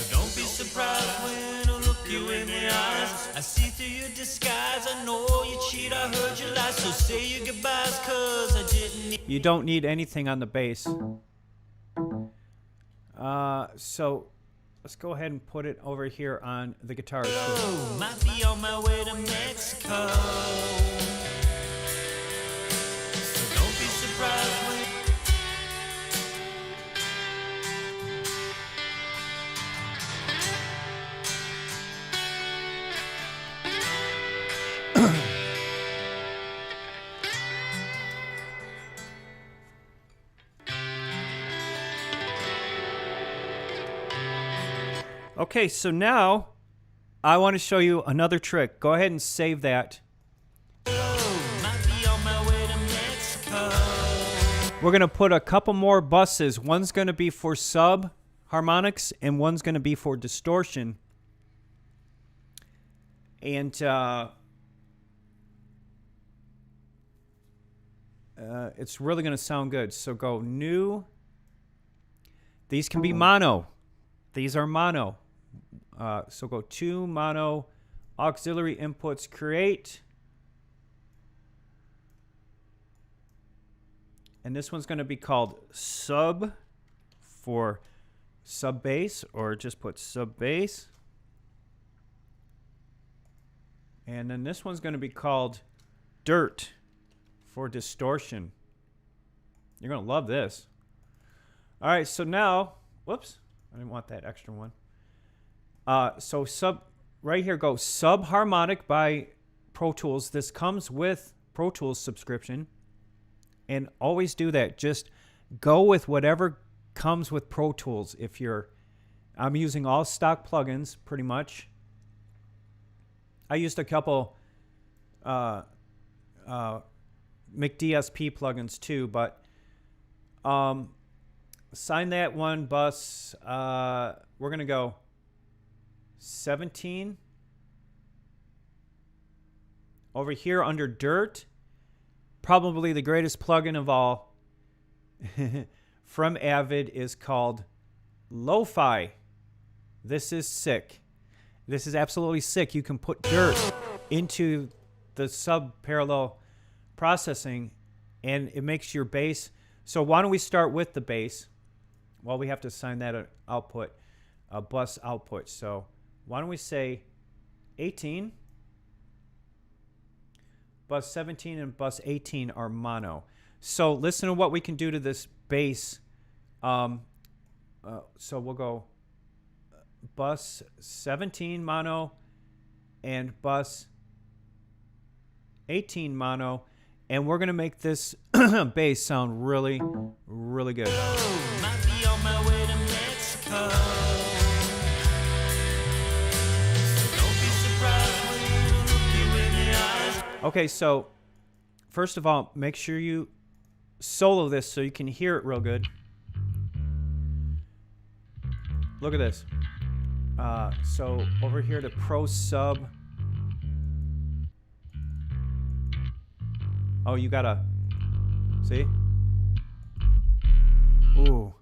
Don't be surprised when I look you in the eyes. I see through your disguise. I know you cheat, I heard you lie. So say your goodbyes, cause I didn't need. You don't need anything on the bass. So let's go ahead and put it over here on the guitar. Oh, might be on my way to Mexico. So don't be surprised when. Okay, so now I want to show you another trick. Go ahead and save that. We're going to put a couple more buses. One's going to be for sub harmonics and one's going to be for distortion. And it's really going to sound good. So go new. These can be mono. These are mono. So go to mono, auxiliary inputs, create. And this one's going to be called sub for sub bass, or just put sub bass. And then this one's going to be called dirt for distortion. You're going to love this. All right, so now, whoops, I didn't want that extra one. So sub, right here, go sub harmonic by Pro Tools. This comes with Pro Tools subscription. And always do that. Just go with whatever comes with Pro Tools. I'm using all stock plugins pretty much. I used a couple McDSP plugins too, but assign that one bus. We're going to go 17. Over here under dirt, probably the greatest plugin of all from Avid is called Lo-Fi. This is sick. This is absolutely sick. You can put dirt into the sub-parallel processing and it makes your bass. So why don't we start with the bass? Well, we have to assign that an output, a bus output. So why don't we say 18? bus 17 and bus 18 are mono. So listen to what we can do to this bass. So we'll go bus 17 mono and bus 18 mono, and we're going to make this bass sound really, really good. Might be on my way to Mexico. So don't be surprised when I look you in the eyes. Okay, so first of all, make sure you solo this so you can hear it real good. Look at this. So over here to Pro Sub. Oh, you gotta see? Ooh.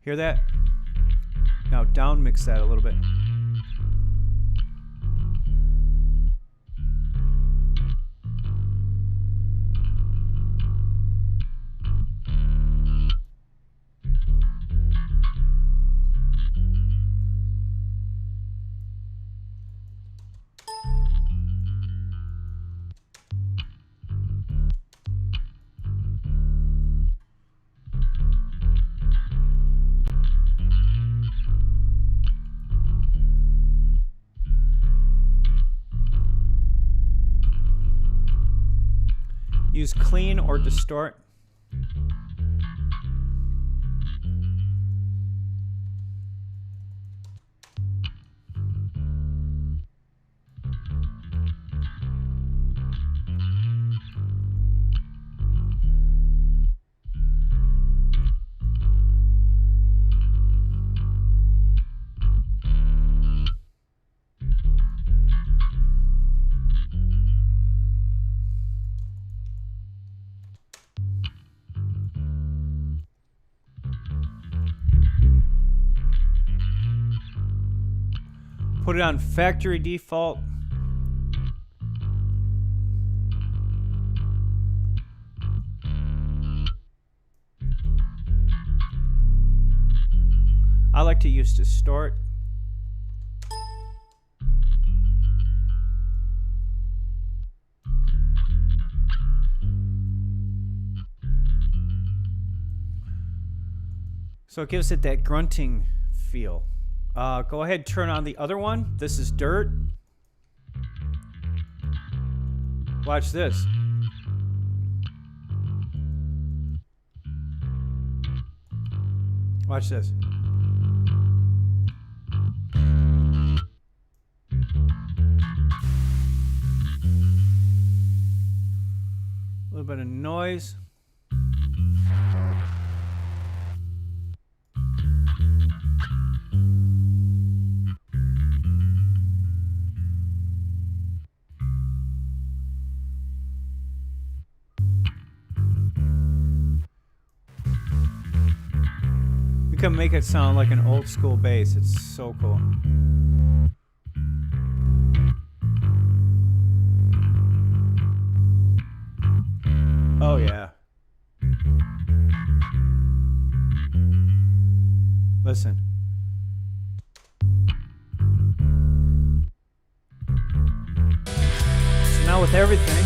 Hear that? Now down mix that a little bit. Use clean or distort. Put it on factory default. I like to use distort. So it gives it that grunting feel. Go ahead and turn on the other one. This is dirt. Watch this. Watch this. A little bit of noise. We can make it sound like an old school bass. It's so cool. Oh yeah. Listen. So now with everything,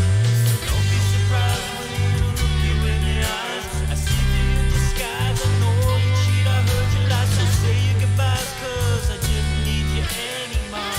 Don't be surprised when I look you in the eyes. I see through your disguise. I know you cheat. I heard you lie. So say your goodbyes, 'cause I didn't need you anymore.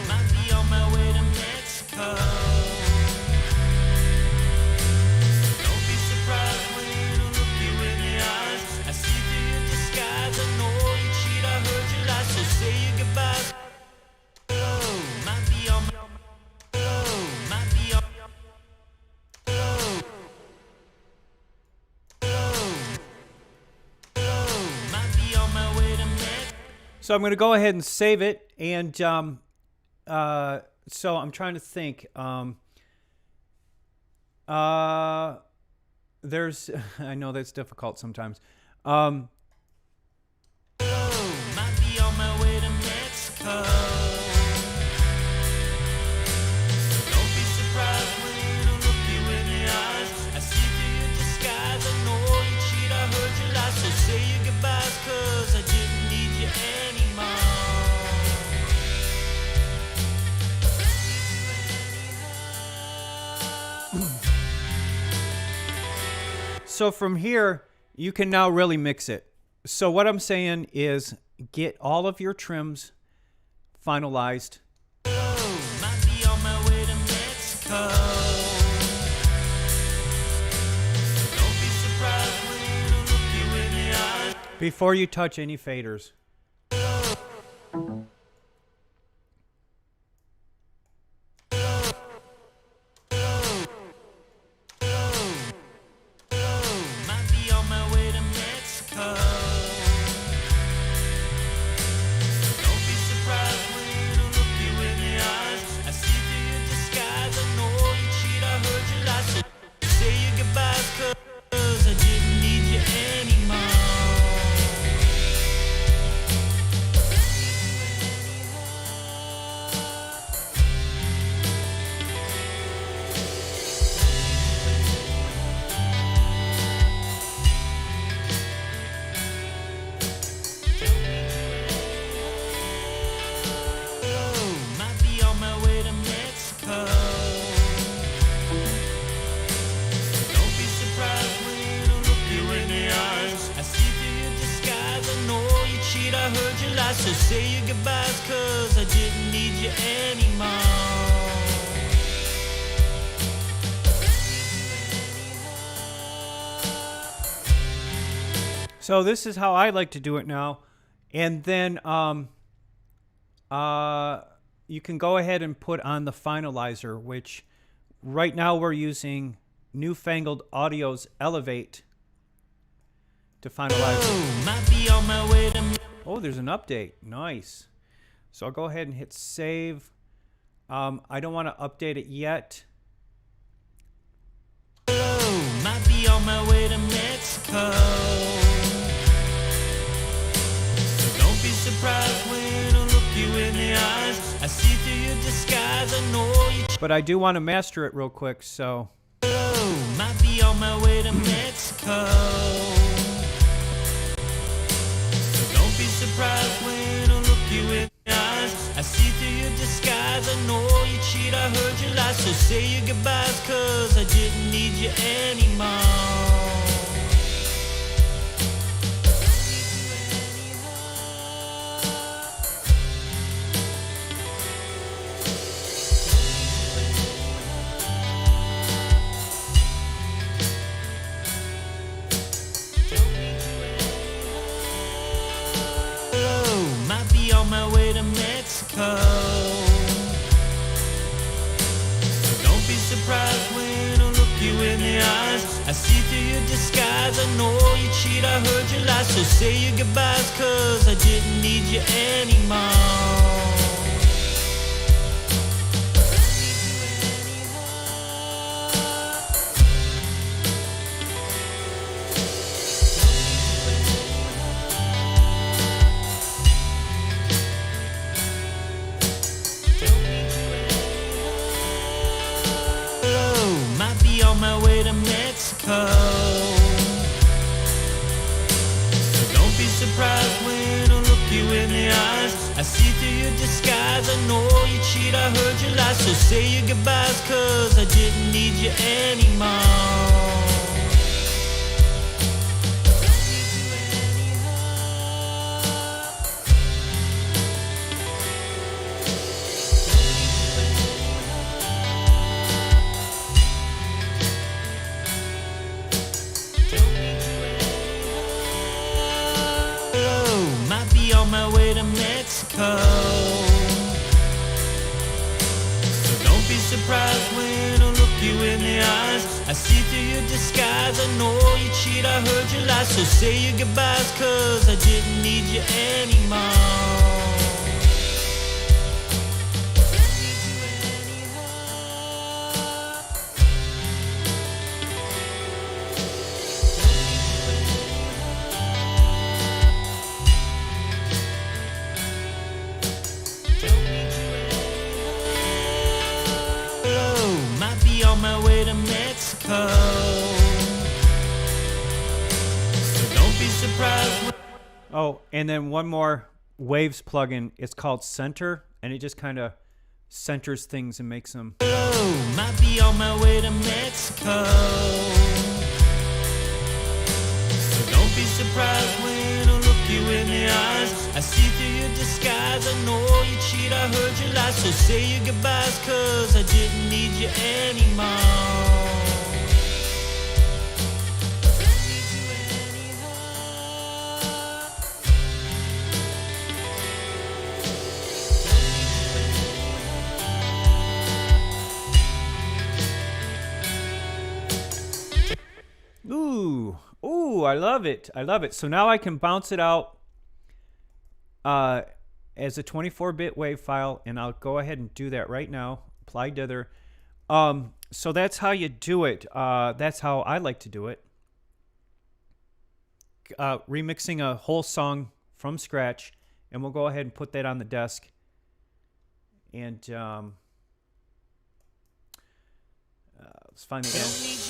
Might be on my way to Mexico. So don't be surprised when I look you in the eyes. I see through your disguise. I know you cheat. I heard you lie. So say your goodbyes. Might be on my might be on might be on my way to Mexico. so I'm going to go ahead and save it. And so I'm trying to think. There's, I know that's difficult sometimes. Might be on my way to Mexico. So don't be surprised when I look you in the eyes. I see through your disguise. I know you cheat, I heard you lie. So say your goodbyes, 'cause I didn't need you anymore. So from here, you can now really mix it. So what I'm saying is get all of your trims finalized. Might be on my way to Mexico. Don't be surprised when I look you in the eyes. Before you touch any faders. Might be on my way to Mexico. Don't be surprised when I look you in the eyes. I see through your disguise. I know you cheat, I heard you lie. So say your goodbyes, 'cause I didn't need you anymore. Might be on my way to Mexico. Don't be surprised when I look you in the eyes. I see through your disguise. I know you cheat, I heard you lie. So say your goodbyes, 'cause I didn't need you anymore. So this is how I like to do it now. And then you can go ahead and put on the finalizer, which right now we're using Newfangled Audio's Elevate to finalize. Might be on my way to Oh, there's an update. Nice. So I'll go ahead and hit save. I don't want to update it yet. Might be on my way to Mexico. So don't be surprised when I look you in the eyes. I see through your disguise. I know you But I do want to master it real quick, so might be on my way to Mexico. So don't be surprised when I look you in the eyes. I see through your disguise. I know you cheat, I heard you lie. So say your goodbyes, 'cause I didn't need you anymore. Might be on my way to Mexico. So don't be surprised when I look you in the eyes. I see through your disguise. I know you cheat, I heard you lie. So say your goodbyes, 'cause I didn't need you anymore. Might be on my way to Mexico. So don't be surprised when I look you in the eyes. I see through your disguise. I know you cheat, I heard you lie. So say your goodbyes, 'cause I didn't need you anymore. Might be on my way to Mexico. So don't be surprised when I look you in the eyes. I see through your disguise. I know you cheat, I heard you lie. So say your goodbyes, 'cause I didn't need you anymore. Oh, and then one more Waves plugin. It's called Center, and it just kind of centers things and makes them. Oh, might be on my way to Mexico. So don't be surprised when I look you in the eyes. I see through your disguise. I know you cheat, I heard you lie. So say your goodbyes, cause I didn't need you anymore. Ooh, I love it. I love it. So now I can bounce it out as a 24-bit WAV file, and I'll go ahead and do that right now. Apply dither. So that's how you do it. That's how I like to do it. Remixing a whole song from scratch, and we'll go ahead and put that on the desk. And let's find the end.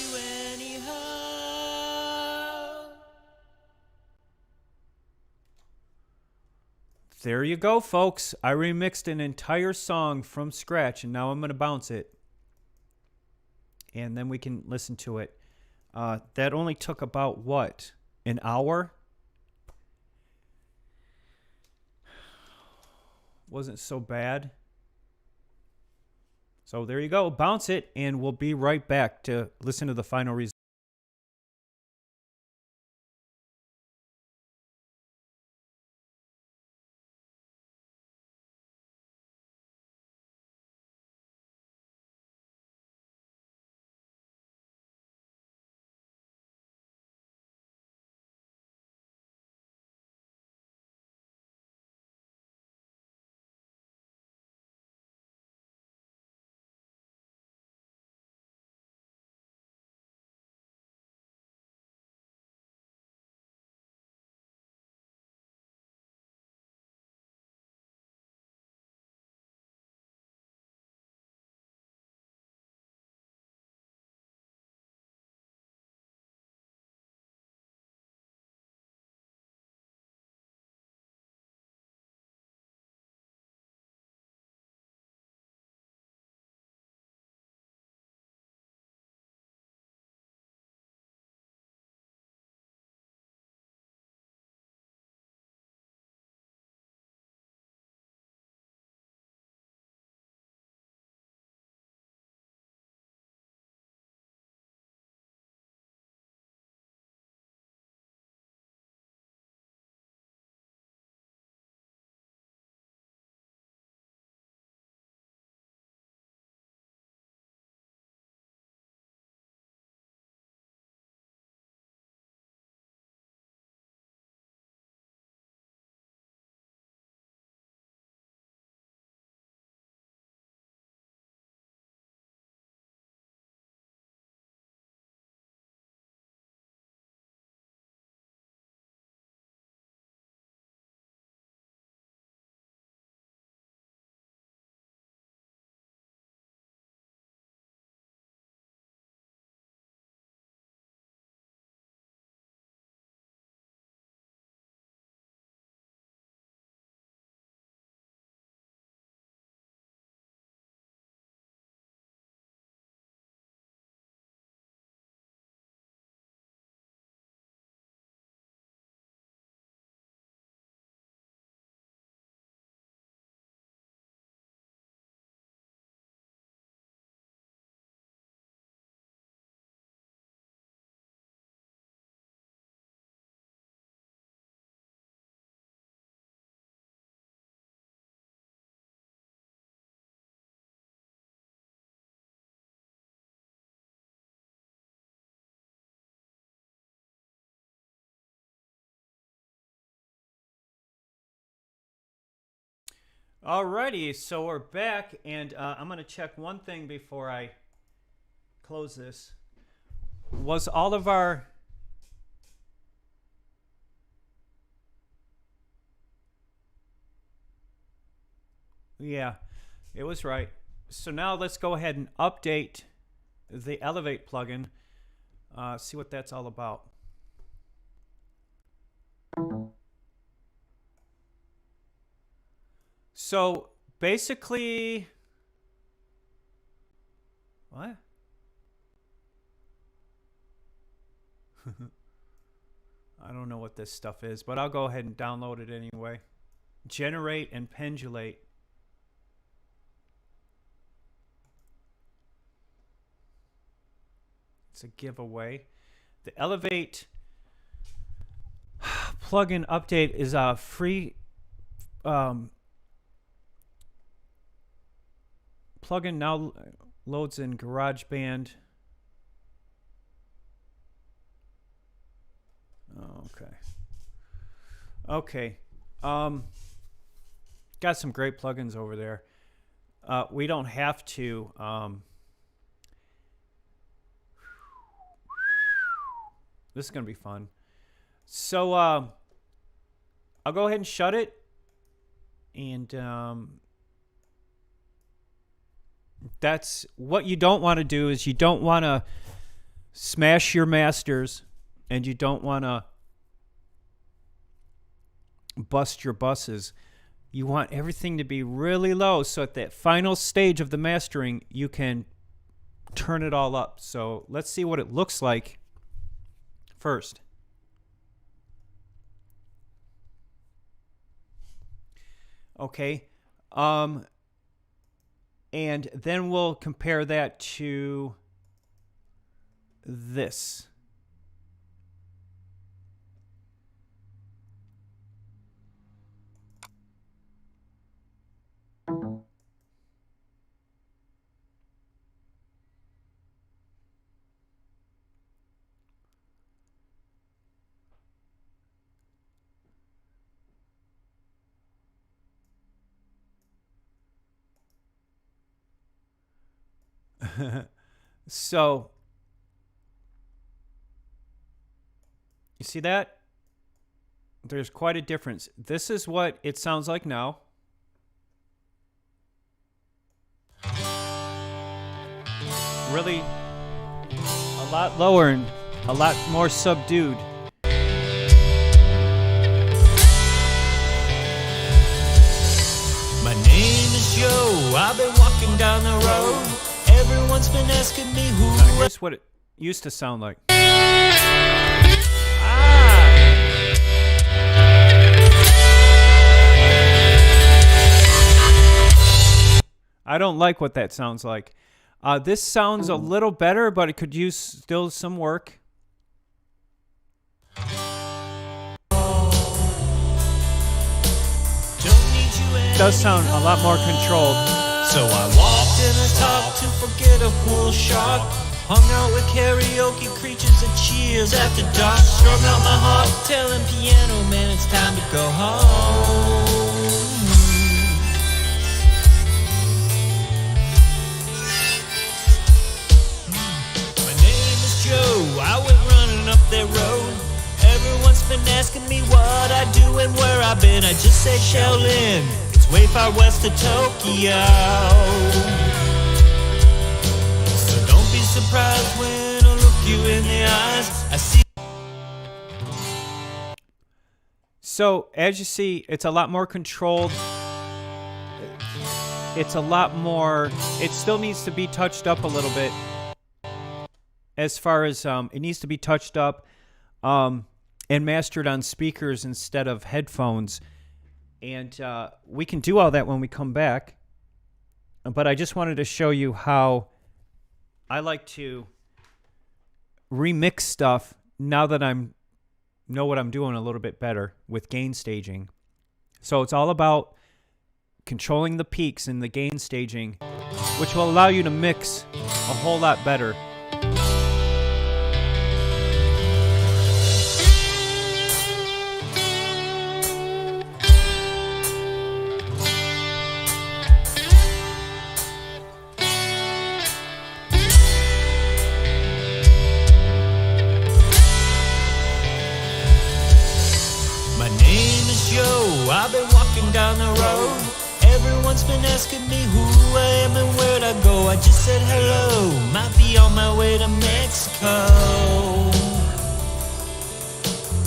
There you go, folks. I remixed an entire song from scratch, and now I'm going to bounce it. And then we can listen to it. That only took about, what, an hour? Wasn't so bad. So there you go. Bounce it, and we'll be right back to listen to the final result. Alrighty, so we're back, and I'm going to check one thing before I close this. Was all of our... Yeah, it was right. So now let's go ahead and update the Elevate plugin. See what that's all about. So basically, what? I don't know what this stuff is, but I'll go ahead and download it anyway. Generate and pendulate. It's a giveaway. The Elevate plugin update is a free plugin now loads in GarageBand. Okay. Got some great plugins over there. We don't have to. This is gonna be fun. So I'll go ahead and shut it, and that's what you don't want to do. Is you don't want to smash your masters, and you don't want to bust your buses. You want everything to be really low, so at that final stage of the mastering, you can turn it all up. So let's see what it looks like first. Okay. And then we'll compare that to this. So, you see that? There's quite a difference. This is what it sounds like now. Really a lot lower and a lot more subdued. My name is Joe, I've been walking down the road. Everyone's been asking me who Here's what it used to sound like. I don't like what that sounds like. This sounds a little better, but it could use still some work. It does sound a lot more controlled. So I walked and I talked to forget a pool shark. Hung out with karaoke creatures and cheers after dark. Strung out my heart, telling piano man it's time to go home. My name is Joe, I went running up that road. Everyone's been asking me what I do and where I've been. I just said Shaolin. Way far west of Tokyo. So don't be surprised when I look you in the eyes. I see. So as you see, it's a lot more controlled. It's a lot more. It still needs to be touched up a little bit. As far as it needs to be touched up and mastered on speakers instead of headphones. And we can do all that when we come back. But I just wanted to show you how I like to remix stuff now that know what I'm doing a little bit better with gain staging. So it's all about controlling the peaks in the gain staging, which will allow you to mix a whole lot better. I've been walking down the road. Everyone's been asking me who I am and where'd I go. I just said hello, might be on my way to Mexico.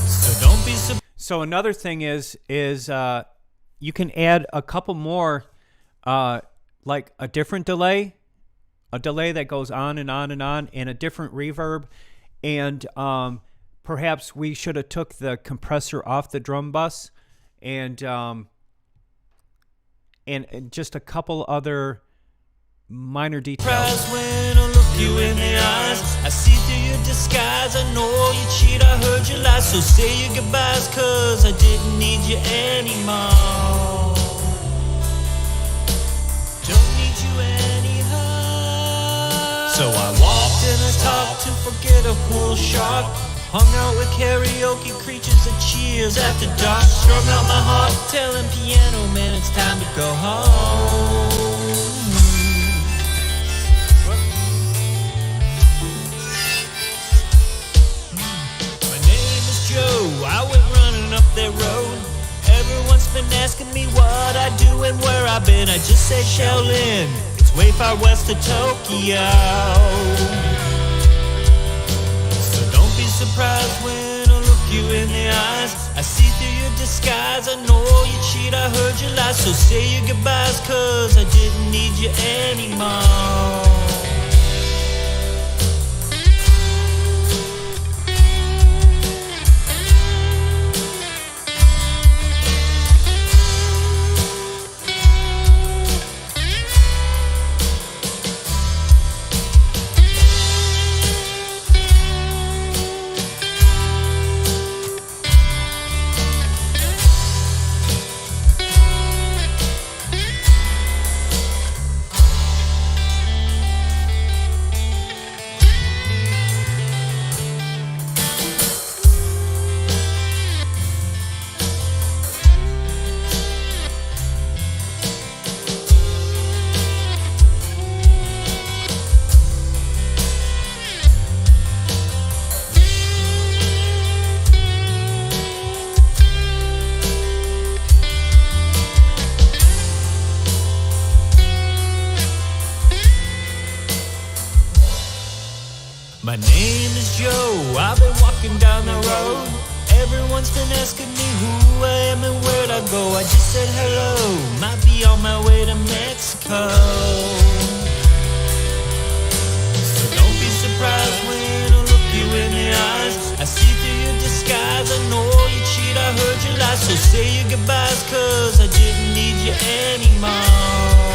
So don't be surprised. So another thing is you can add a couple more, like a different delay, a delay that goes on and on and on, and a different reverb. And perhaps we should have took the compressor off the drum bus, and just a couple other minor details. When I look you in the eyes, I see through your disguise. I know you cheat, I heard you lie. So say your goodbyes, cause I didn't need you anymore. Don't need you anyhow. So I walked and I talked to forget a pool shark. Hung out with karaoke creatures that cheers after dark. Strung out my heart, telling piano man it's time to go home. My name is Joe, I went running up that road. Everyone's been asking me what I do and where I've been. I just said Shaolin, it's way far west of Tokyo. Surprised when I look you in the eyes. I see through your disguise. I know you cheat, I heard you lie. So say your goodbyes, cause I didn't need you anymore. My name is Joe, I've been walking down the road. Everyone's been asking me who I am and where'd I go. I just said hello, might be on my way to Mexico. So don't be surprised when I look you in the eyes. I see through your disguise, I know you cheat, I heard you lie. So say your goodbyes, cause I didn't need you anymore.